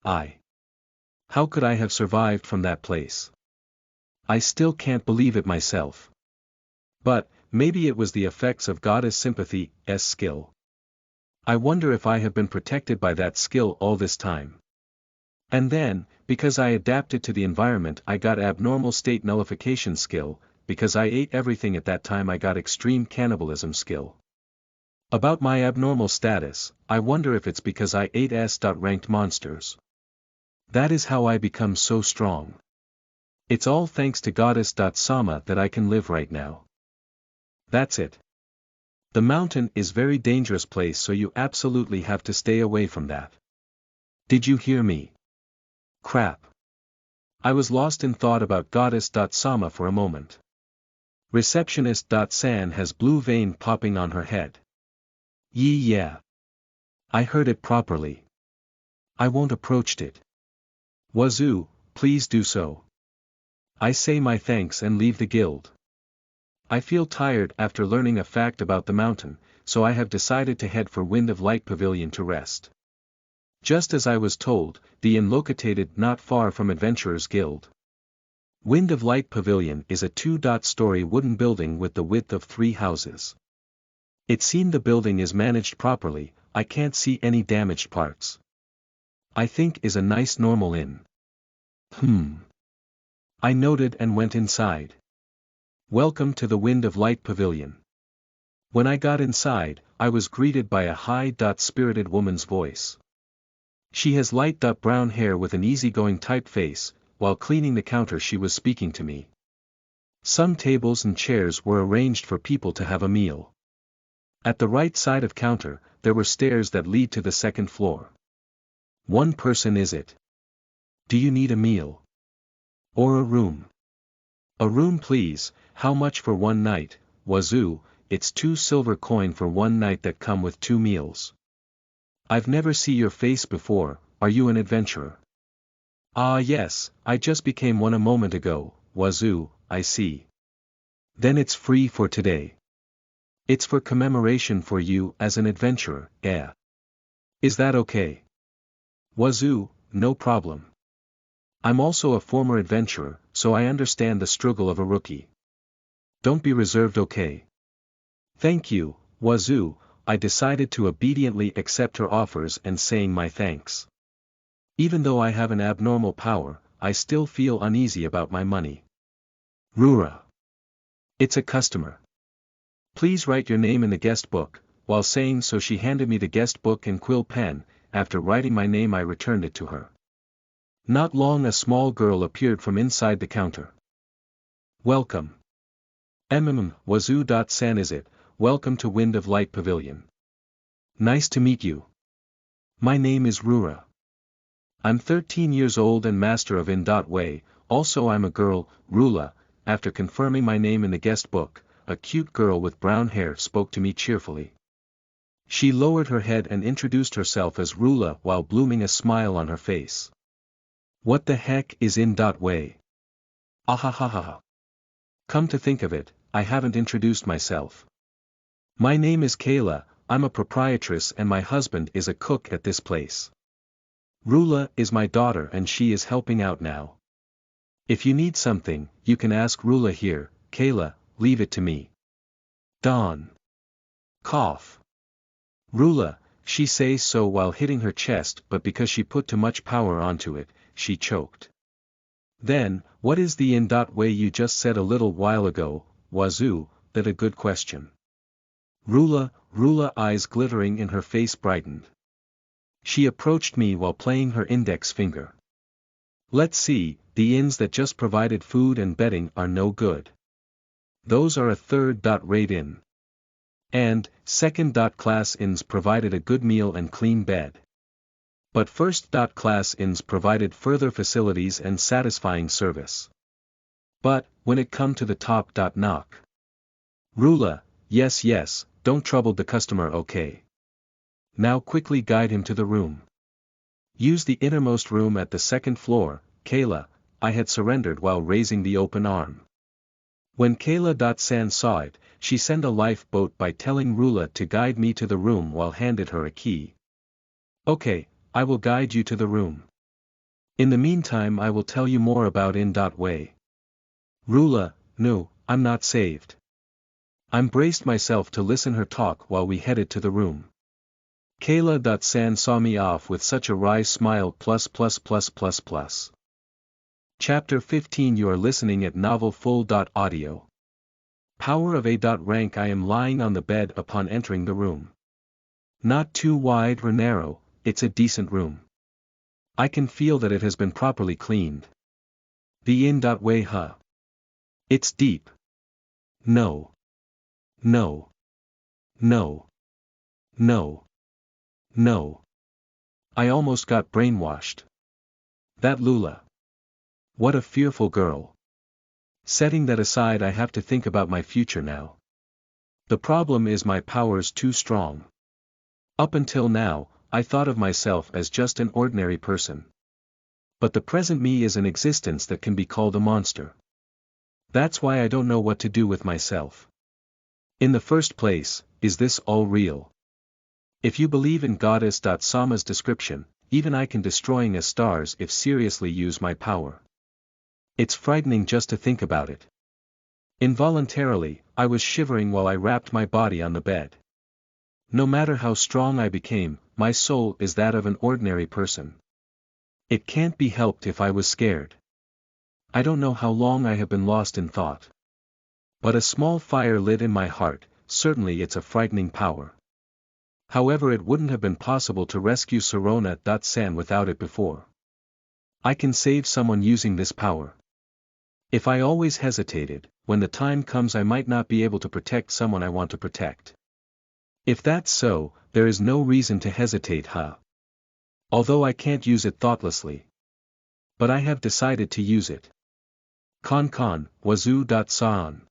How could I have survived from that place? I still can't believe it myself. But, maybe it was the effects of Goddess Sympathy's skill. I wonder if I have been protected by that skill all this time. And then, because I adapted to the environment, I got abnormal state nullification skill, because I ate everything at that time I got extreme cannibalism skill. About my abnormal status, I wonder if it's because I ate S.ranked monsters. That is how I become so strong. It's all thanks to Goddess. Sama that I can live right now. That's it. The mountain is very dangerous place, so you absolutely have to stay away from that. Did you hear me? Crap. I was lost in thought about Goddess. Sama for a moment. Receptionist. San has blue vein popping on her head. Yeah. I heard it properly. I won't approach it. Wazoo, please do so. I say my thanks and leave the guild. I feel tired after learning a fact about the mountain, so I have decided to head for Wind of Light Pavilion to rest. Just as I was told, the inn located not far from Adventurers Guild. Wind of Light Pavilion is a 2-story wooden building with the width of 3 houses. It seemed the building is managed properly, I can't see any damaged parts. I think is a nice normal inn. I noted and went inside. Welcome to the Wind of Light Pavilion. When I got inside, I was greeted by a high-spirited woman's voice. She has light brown hair with an easygoing type face. While cleaning the counter she was speaking to me. Some tables and chairs were arranged for people to have a meal. At the right side of counter, there were stairs that lead to the second floor. One person is it? Do you need a meal? Or a room? A room please. How much for one night? Wazoo, it's 2 silver coin for one night that come with 2 meals. I've never seen your face before, are you an adventurer? Ah yes, I just became one a moment ago. Wazoo, I see. Then it's free for today. It's for commemoration for you as an adventurer, yeah. Is that okay? Wazoo, no problem. I'm also a former adventurer, so I understand the struggle of a rookie. Don't be reserved, okay? Thank you, Wazoo. I decided to obediently accept her offers and saying my thanks. Even though I have an abnormal power, I still feel uneasy about my money. Rura. It's a customer. Please write your name in the guest book. While saying so she handed me the guest book and quill pen. After writing my name I returned it to her. Not long a small girl appeared from inside the counter. Welcome. Wazoo. San is it, welcome to Wind of Light Pavilion. Nice to meet you. My name is Rura. I'm 13 years old and master of In.Way, also I'm a girl, Rula. After confirming my name in the guest book, a cute girl with brown hair spoke to me cheerfully. She lowered her head and introduced herself as Rula while blooming a smile on her face. What the heck is In.Way? Ahahaha. Come to think of it, I haven't introduced myself. My name is Kayla, I'm a proprietress and my husband is a cook at this place. Rula is my daughter and she is helping out now. If you need something, you can ask Rula here. Kayla, leave it to me. Dawn. Cough. Rula, she says so while hitting her chest, but because she put too much power onto it, she choked. Then, what is the in dot way you just said a little while ago, Wazoo? That a good question. Rula, eyes glittering in her face brightened. She approached me while playing her index finger. Let's see, the inns that just provided food and bedding are no good. Those are a third-rate inn. And, second-class inns provided a good meal and clean bed. But first-class inns provided further facilities and satisfying service. But, when it come to the top-knock. Rula, yes, don't trouble the customer, okay? Now quickly guide him to the room. Use the innermost room at the second floor, Kayla, I had surrendered while raising the open arm. When Kayla.san saw it, she sent a lifeboat by telling Rula to guide me to the room while handed her a key. Okay, I will guide you to the room. In the meantime I will tell you more about in.way. Rula, no, I'm not saved. I'm braced myself to listen her talk while we headed to the room. Kayla.san saw me off with such a wry smile. Chapter 15 You are listening at novelfull.audio. Power of a. Rank I am lying on the bed upon entering the room. Not too wide or narrow, it's a decent room. I can feel that it has been properly cleaned. The in.way. It's deep. No. I almost got brainwashed. That Lula. What a fearful girl. Setting that aside, I have to think about my future now. The problem is my power's too strong. Up until now, I thought of myself as just an ordinary person. But the present me is an existence that can be called a monster. That's why I don't know what to do with myself. In the first place, is this all real? If you believe in Goddess.Sama's description, even I can destroying a stars if seriously use my power. It's frightening just to think about it. Involuntarily, I was shivering while I wrapped my body on the bed. No matter how strong I became, my soul is that of an ordinary person. It can't be helped if I was scared. I don't know how long I have been lost in thought. But a small fire lit in my heart, certainly it's a frightening power. However, it wouldn't have been possible to rescue Sorona.san without it before. I can save someone using this power. If I always hesitated, when the time comes I might not be able to protect someone I want to protect. If that's so, there is no reason to hesitate, Although I can't use it thoughtlessly. But I have decided to use it. Con, Wazoo.san.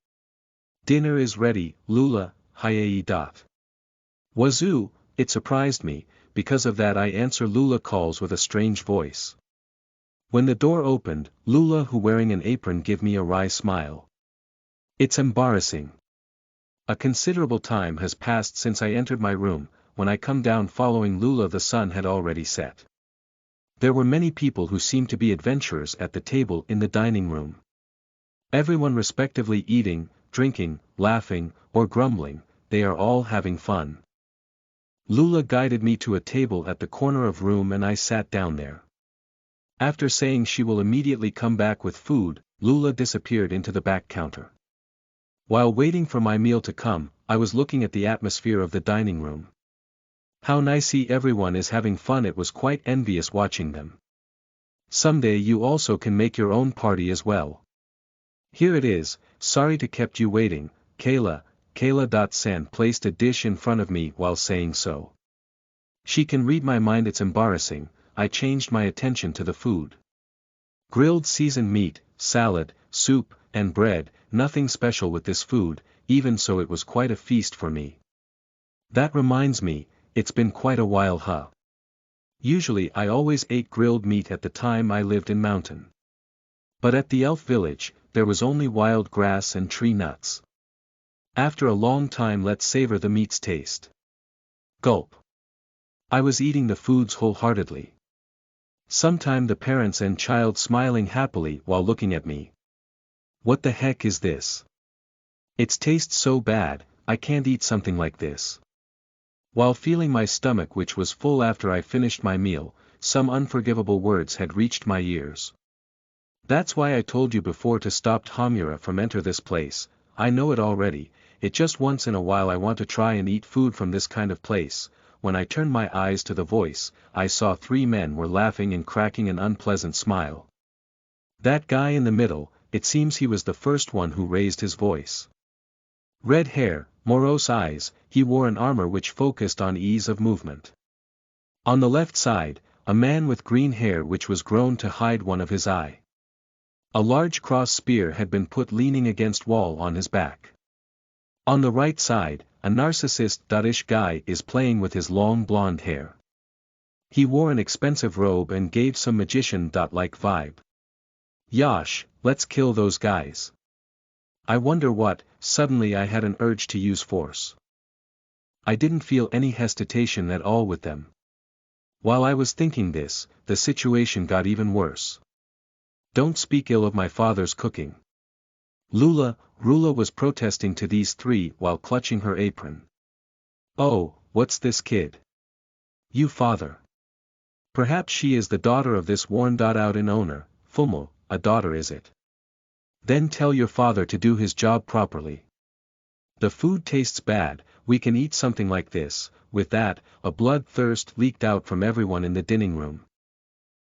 Dinner is ready, Lula, Hiei. Wazoo, it surprised me, because of that I answer Lula calls with a strange voice. When the door opened, Lula who wearing an apron give me a wry smile. It's embarrassing. A considerable time has passed since I entered my room. When I come down following Lula the sun had already set. There were many people who seemed to be adventurers at the table in the dining room. Everyone respectively eating, drinking, laughing, or grumbling, they are all having fun. Lula guided me to a table at the corner of room and I sat down there. After saying she will immediately come back with food, Lula disappeared into the back counter. While waiting for my meal to come, I was looking at the atmosphere of the dining room. How nicely everyone is having fun. It was quite envious watching them. Someday you also can make your own party as well. Here it is, sorry to kept you waiting, Kayla. Kayla.san placed a dish in front of me while saying so. She can read my mind. It's embarrassing. I changed my attention to the food. Grilled seasoned meat, salad, soup, and bread, nothing special with this food, even so it was quite a feast for me. That reminds me, it's been quite a while. Usually I always ate grilled meat at the time I lived in mountain. But at the elf village, there was only wild grass and tree nuts. After a long time let's savor the meat's taste. Gulp. I was eating the foods wholeheartedly. Sometime the parents and child smiling happily while looking at me. What the heck is this? It tastes so bad, I can't eat something like this. While feeling my stomach which was full after I finished my meal, some unforgivable words had reached my ears. That's why I told you before to stop Hamura from enter this place. I know it already, it just once in a while I want to try and eat food from this kind of place. When I turned my eyes to the voice, I saw 3 men were laughing and cracking an unpleasant smile. That guy in the middle, it seems he was the first one who raised his voice. Red hair, morose eyes, he wore an armor which focused on ease of movement. On the left side, a man with green hair which was grown to hide one of his eye. A large cross spear had been put leaning against wall on his back. On the right side, a narcissist-ish guy is playing with his long blonde hair. He wore an expensive robe and gave some magician-like vibe. Yosh, let's kill those guys. I wonder what, suddenly I had an urge to use force. I didn't feel any hesitation at all with them. While I was thinking this, the situation got even worse. Don't speak ill of my father's cooking. Rula was protesting to these 3 while clutching her apron. Oh, what's this kid? You father. Perhaps she is the daughter of this worn-out-in owner, Fumo, a daughter is it? Then tell your father to do his job properly. The food tastes bad, we can eat something like this. With that, a bloodthirst leaked out from everyone in the dining room.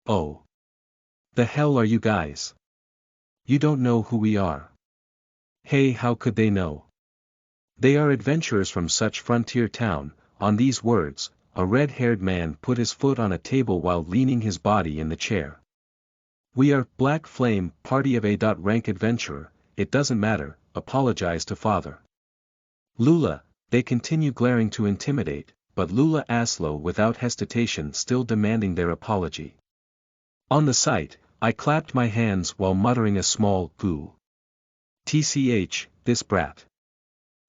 Oh. The hell are you guys? You don't know who we are. Hey, how could they know? They are adventurers from such frontier town. On these words, a red-haired man put his foot on a table while leaning his body in the chair. We are Black Flame, party of A.rank adventurer, it doesn't matter, apologize to father. Rula, they continue glaring to intimidate, but Rula Aslo without hesitation still demanding their apology. On the sight, I clapped my hands while muttering a small "goo." TCH, this brat.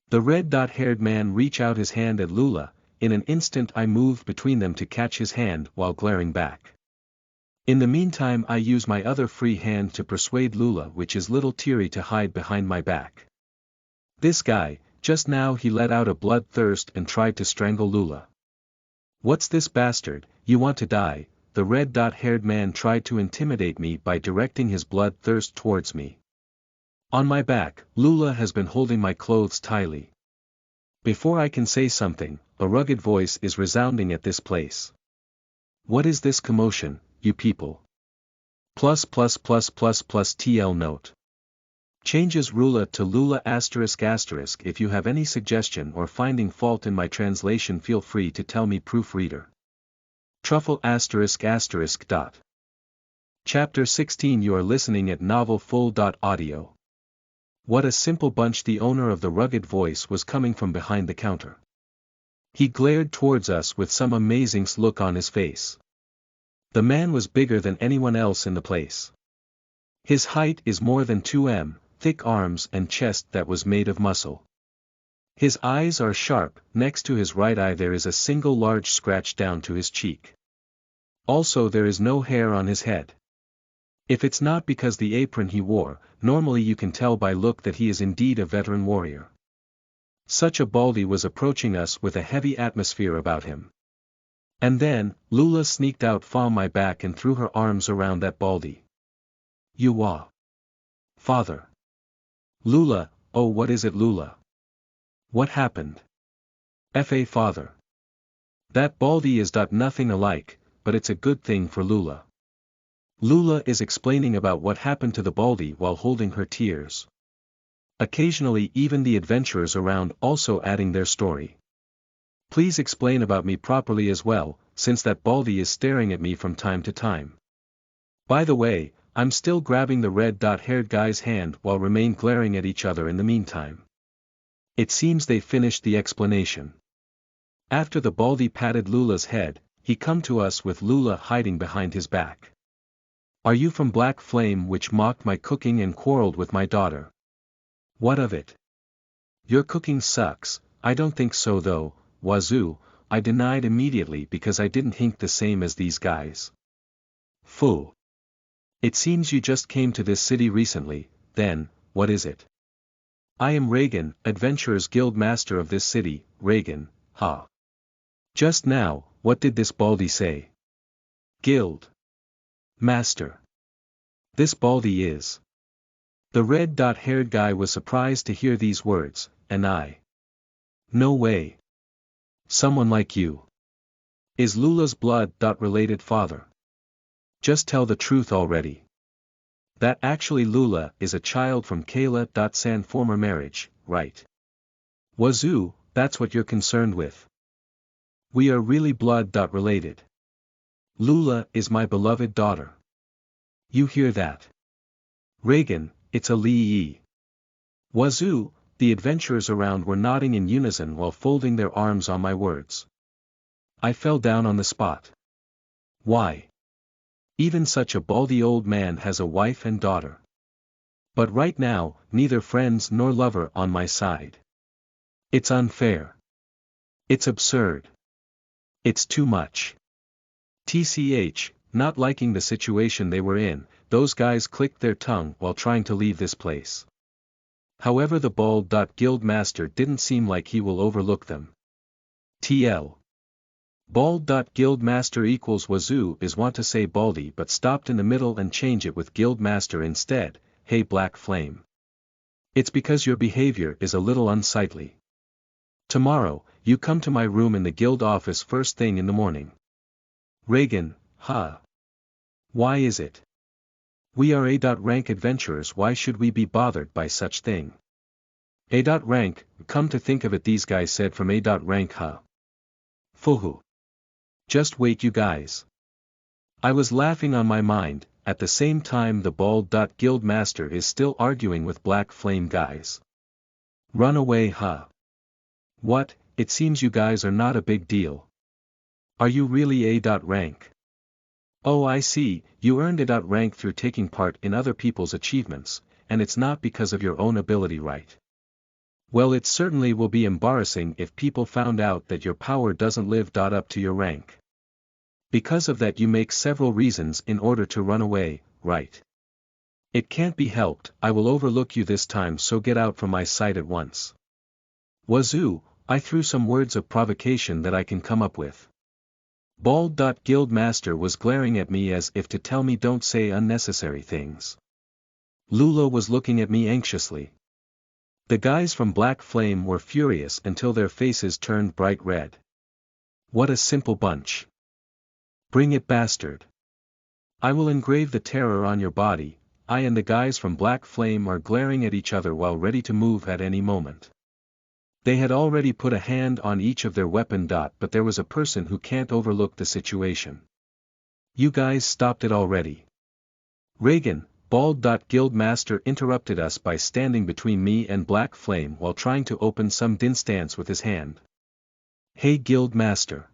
The red-haired man reached out his hand at Rula, in an instant I moved between them to catch his hand while glaring back. In the meantime I use my other free hand to persuade Rula which is little teary to hide behind my back. This guy, just now he let out a bloodthirst and tried to strangle Rula. What's this bastard, you want to die? The red-haired man tried to intimidate me by directing his bloodthirst towards me. On my back, Rula has been holding my clothes tightly. Before I can say something, a rugged voice is resounding at this place. What is this commotion, you people? +++++ TL note. Changes Rula to Lula ****. If you have any suggestion or finding fault in my translation feel free to tell me proofreader. Truffle ****. Chapter 16 You are listening at novelfull.audio. What a simple bunch. The owner of the rugged voice was coming from behind the counter. He glared towards us with some amazing look on his face. The man was bigger than anyone else in the place. His height is more than 2 m, thick arms and chest that was made of muscle. His eyes are sharp, next to his right eye there is a single large scratch down to his cheek. Also there is no hair on his head. If it's not because the apron he wore, normally you can tell by look that he is indeed a veteran warrior. Such a baldy was approaching us with a heavy atmosphere about him. And then, Lula sneaked out from my back and threw her arms around that baldy. You are father. Lula, oh what is it Lula? What happened? Fa father. That baldy is nothing alike, but it's a good thing for Lula. Lula is explaining about what happened to the baldy while holding her tears. Occasionally even the adventurers around also adding their story. Please explain about me properly as well, since that baldy is staring at me from time to time. By the way, I'm still grabbing the red-haired guy's hand while remain glaring at each other in the meantime. It seems they finished the explanation. After the baldy patted Lula's head, he come to us with Lula hiding behind his back. Are you from Black Flame which mocked my cooking and quarreled with my daughter? What of it? Your cooking sucks. I don't think so though, Wazoo, I denied immediately because I didn't think the same as these guys. Fool. It seems you just came to this city recently, then, what is it? I am Reagan, Adventurers Guild Master of this city, Reagan, ha. Just now, what did this baldy say? Guild Master. This Baldy is. The red-haired guy was surprised to hear these words, and I. No way. Someone like you. Is Lula's blood-related father. Just tell the truth already. That actually Lula is a child from Kayla.San former marriage, right? Wazoo, that's what you're concerned with. We are really blood-related. Lula is my beloved daughter. You hear that? Reagan, it's a Lee. Wazoo, the adventurers around were nodding in unison while folding their arms on my words. I fell down on the spot. Why? Even such a baldy old man has a wife and daughter. But right now, neither friends nor lover on my side. It's unfair. It's absurd. It's too much. TCH, not liking the situation they were in, those guys clicked their tongue while trying to leave this place. However, the Bald.Guild Master didn't seem like he will overlook them. TL. Bald.Guild Master equals Wazoo is want to say Baldy but stopped in the middle and change it with Guild Master instead. Hey Black Flame. It's because your behavior is a little unsightly. Tomorrow, you come to my room in the guild office first thing in the morning. Reagan, huh? Why is it? We are A.Rank adventurers, why should we be bothered by such thing? A.Rank, come to think of it, these guys said from A.Rank, huh? Fuhu. Just wait, you guys. I was laughing on my mind, at the same time the Bald.Guild Master is still arguing with Black Flame guys. Run away, huh? What, it seems you guys are not a big deal. Are you really A.Rank? Oh, I see, you earned A.Rank through taking part in other people's achievements, and it's not because of your own ability, right? Well, it certainly will be embarrassing if people found out that your power doesn't live up to your rank. Because of that you make several reasons in order to run away, right? It can't be helped, I will overlook you this time, so get out from my sight at once. Wazoo, I threw some words of provocation that I can come up with. Bald.Guild Master was glaring at me as if to tell me don't say unnecessary things. Lula was looking at me anxiously. The guys from Black Flame were furious until their faces turned bright red. What a simple bunch. Bring it, bastard. I will engrave the terror on your body. I and the guys from Black Flame are glaring at each other while ready to move at any moment. They had already put a hand on each of their weapon. But there was a person who can't overlook the situation. You guys stopped it already. Reagan, Bald.Guild Master interrupted us by standing between me and Black Flame while trying to open some distance with his hand. Hey Guild Master.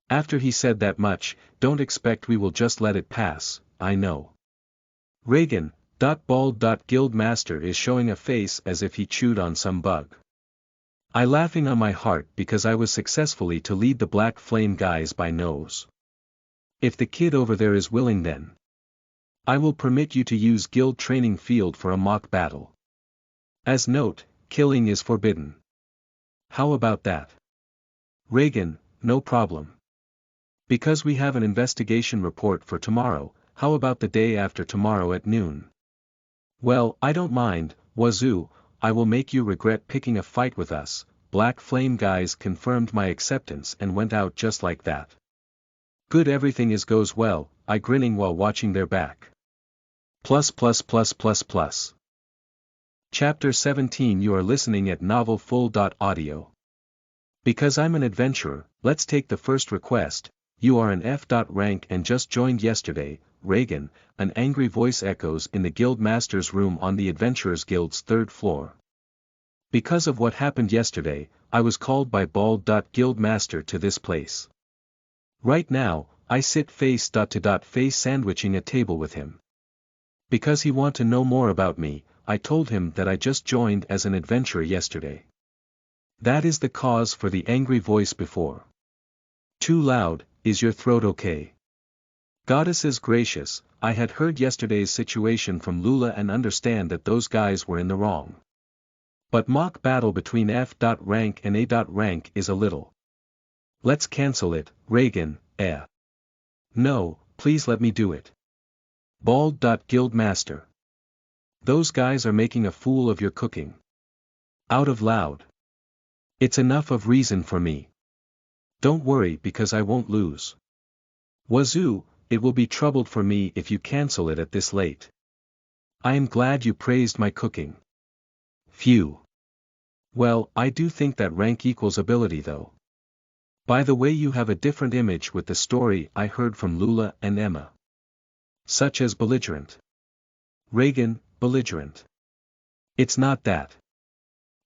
After he said that much, don't expect we will just let it pass, I know. Reagan, Bald.Guild Master is showing a face as if he chewed on some bug. I laughing on my heart because I was successfully to lead the Black Flame guys by nose. If the kid over there is willing, then I will permit you to use guild training field for a mock battle. As note, killing is forbidden. How about that? Reagan, no problem. Because we have an investigation report for tomorrow, how about the day after tomorrow at noon? Well, I don't mind, Wazoo, I will make you regret picking a fight with us. Black Flame guys confirmed my acceptance and went out just like that. Good, everything goes well, I grinning while watching their back. Plus. Chapter 17. You are listening at novelfull.audio. Because I'm an adventurer, let's take the first request. You are an F.Rank and just joined yesterday, Reagan. An angry voice echoes in the Guild Master's room on the Adventurers Guild's 3rd floor. Because of what happened yesterday, I was called by Bald.Guild Master to this place. Right now, I sit face-to-face sandwiching a table with him. Because he want to know more about me, I told him that I just joined as an adventurer yesterday. That is the cause for the angry voice before. Too loud, is your throat okay? Goddesses gracious, I had heard yesterday's situation from Lula and understand that those guys were in the wrong. But mock battle between F.Rank and A.Rank is a little. Let's cancel it, Reagan, No, please let me do it. Bald. Guildmaster. Those guys are making a fool of your cooking. Out of loud. It's enough of reason for me. Don't worry because I won't lose. Wazoo, it will be troubled for me if you cancel it at this late. I am glad you praised my cooking. Phew. Well, I do think that rank equals ability though. By the way, you have a different image with the story I heard from Lula and Emma. Such as belligerent. Reagan, belligerent. It's not that.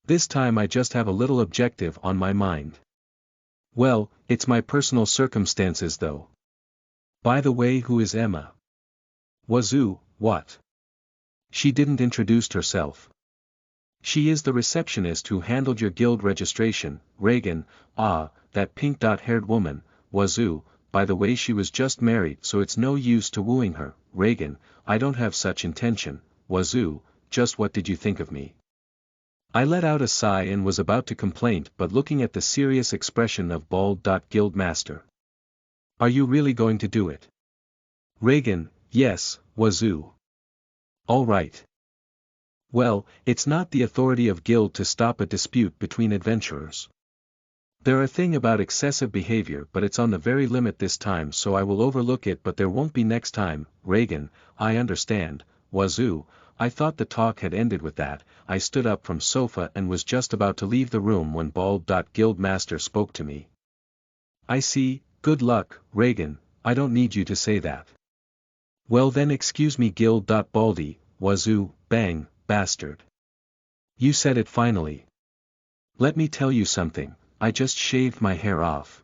This time I just have a little objective on my mind. Well, it's my personal circumstances though. By the way, who is Emma? Wazoo, what? She didn't introduce herself. She is the receptionist who handled your guild registration, Reagan. Ah, that pink-haired woman, Wazoo. By the way, she was just married so it's no use to wooing her, Reagan. I don't have such intention, Wazoo. Just what did you think of me? I let out a sigh and was about to complain but looking at the serious expression of Bald. Guildmaster. Are you really going to do it? Reagan, yes, Wazoo. All right. Well, it's not the authority of guild to stop a dispute between adventurers. There are thing about excessive behavior but it's on the very limit this time so I will overlook it but there won't be next time, Reagan. I understand, Wazoo. I thought the talk had ended with that. I stood up from sofa and was just about to leave the room when Bald. Guildmaster spoke to me. I see, good luck, Reagan, I don't need you to say that. Well then excuse me Guild. Baldy, Wazoo, bang, bastard. You said it finally. Let me tell you something, I just shaved my hair off.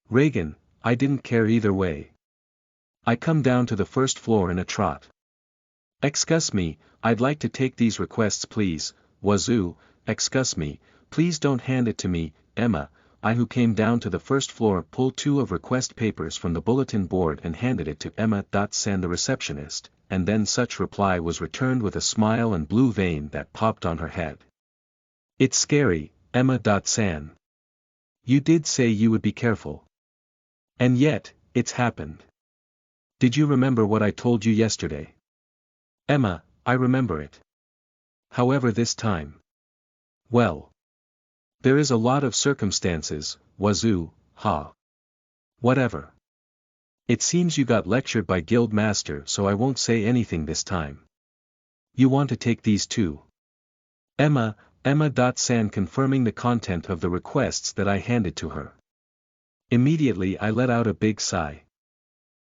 Reagan, I didn't care either way. I come down to the first floor in a trot. Excuse me, I'd like to take these requests please, Wazoo. Excuse me, please don't hand it to me, Emma. I who came down to the first floor pulled 2 of request papers from the bulletin board and handed it to Emma. San the receptionist, and then such reply was returned with a smile and blue vein that popped on her head. It's scary, Emma. San. You did say you would be careful. And yet, it's happened. Did you remember what I told you yesterday? Emma, I remember it. However this time. Well. There is a lot of circumstances, Wazoo, ha. Whatever. It seems you got lectured by Guildmaster so I won't say anything this time. You want to take these too? Emma. San confirming the content of the requests that I handed to her. Immediately I let out a big sigh.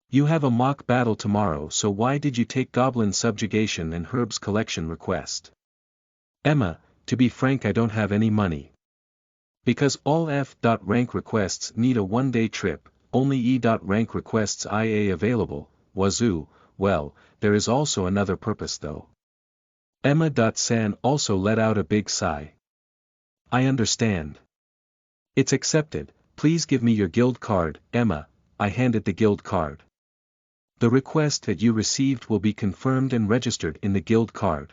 You have a mock battle tomorrow so why did you take Goblin Subjugation and Herbs Collection request? Emma, to be frank I don't have any money. Because all F. Rank requests need a one-day trip, only E. Rank requests IA available, Wazoo. Well, there is also another purpose though. Emma. San also let out a big sigh. I understand. It's accepted, please give me your guild card, Emma. I handed the guild card. The request that you received will be confirmed and registered in the guild card.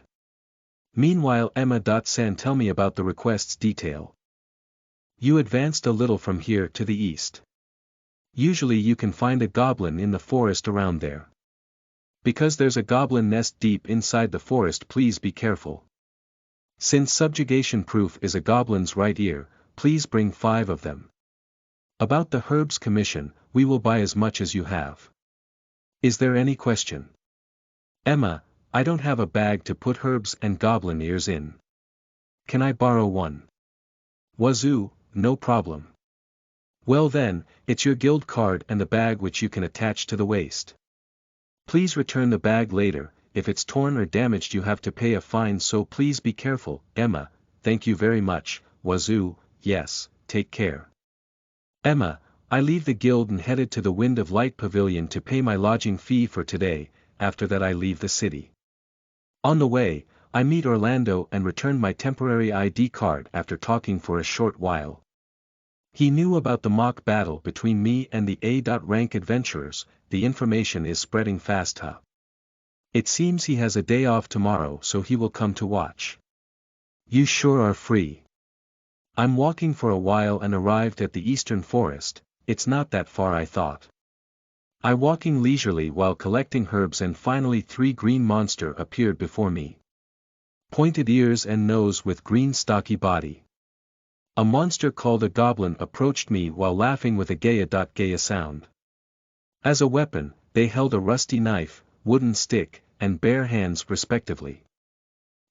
Meanwhile Emma. San tell me about the request's detail. You advanced a little from here to the east. Usually you can find a goblin in the forest around there. Because there's a goblin nest deep inside the forest please be careful. Since subjugation proof is a goblin's right ear, please bring 5 of them. About the Herbs Commission, we will buy as much as you have. Is there any question? Emma, I don't have a bag to put herbs and goblin ears in. Can I borrow one? Wazoo, no problem. Well then, it's your guild card and the bag which you can attach to the waist. Please return the bag later, if it's torn or damaged you have to pay a fine so please be careful, Emma. Thank you very much, Wazoo. Yes, take care. Emma, I leave the guild and headed to the Wind of Light Pavilion to pay my lodging fee for today, after that I leave the city. On the way, I meet Orlando and return my temporary ID card after talking for a short while. He knew about the mock battle between me and the A. Rank adventurers, the information is spreading fast huh? It seems he has a day off tomorrow so he will come to watch. You sure are free. I'm walking for a while and arrived at the eastern forest, it's not that far I thought. I walking leisurely while collecting herbs and finally three green monster appeared before me. Pointed ears and nose with green stocky body. A monster called a goblin approached me while laughing with a gaya sound. As a weapon, they held a rusty knife, wooden stick, and bare hands respectively.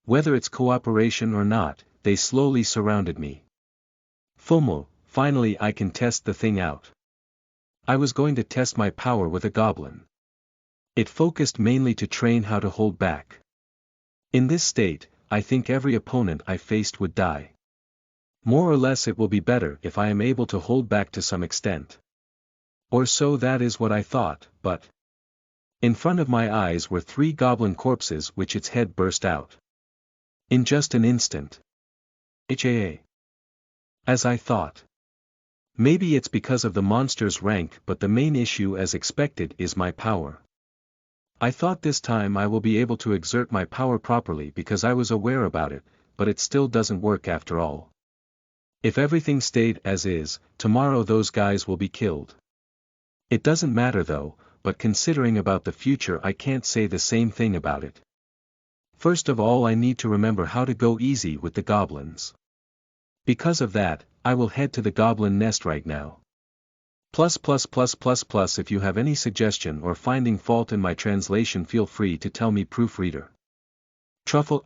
Whether it's cooperation or not, they slowly surrounded me. FOMO, finally I can test the thing out. I was going to test my power with a goblin. It focused mainly to train how to hold back. In this state, I think every opponent I faced would die. More or less it will be better if I am able to hold back to some extent. Or so that is what I thought, but in front of my eyes were three goblin corpses which its head burst out. In just an instant. HAA. As I thought. Maybe it's because of the monster's rank, but the main issue as expected is my power. I thought this time I will be able to exert my power properly because I was aware about it, but it still doesn't work after all. If everything stayed as is, tomorrow those guys will be killed. It doesn't matter though, but considering about the future I can't say the same thing about it. First of all I need to remember how to go easy with the goblins. Because of that, I will head to the goblin nest right now. If you have any suggestion or finding fault in my translation feel free to tell me proofreader. Truffle ***.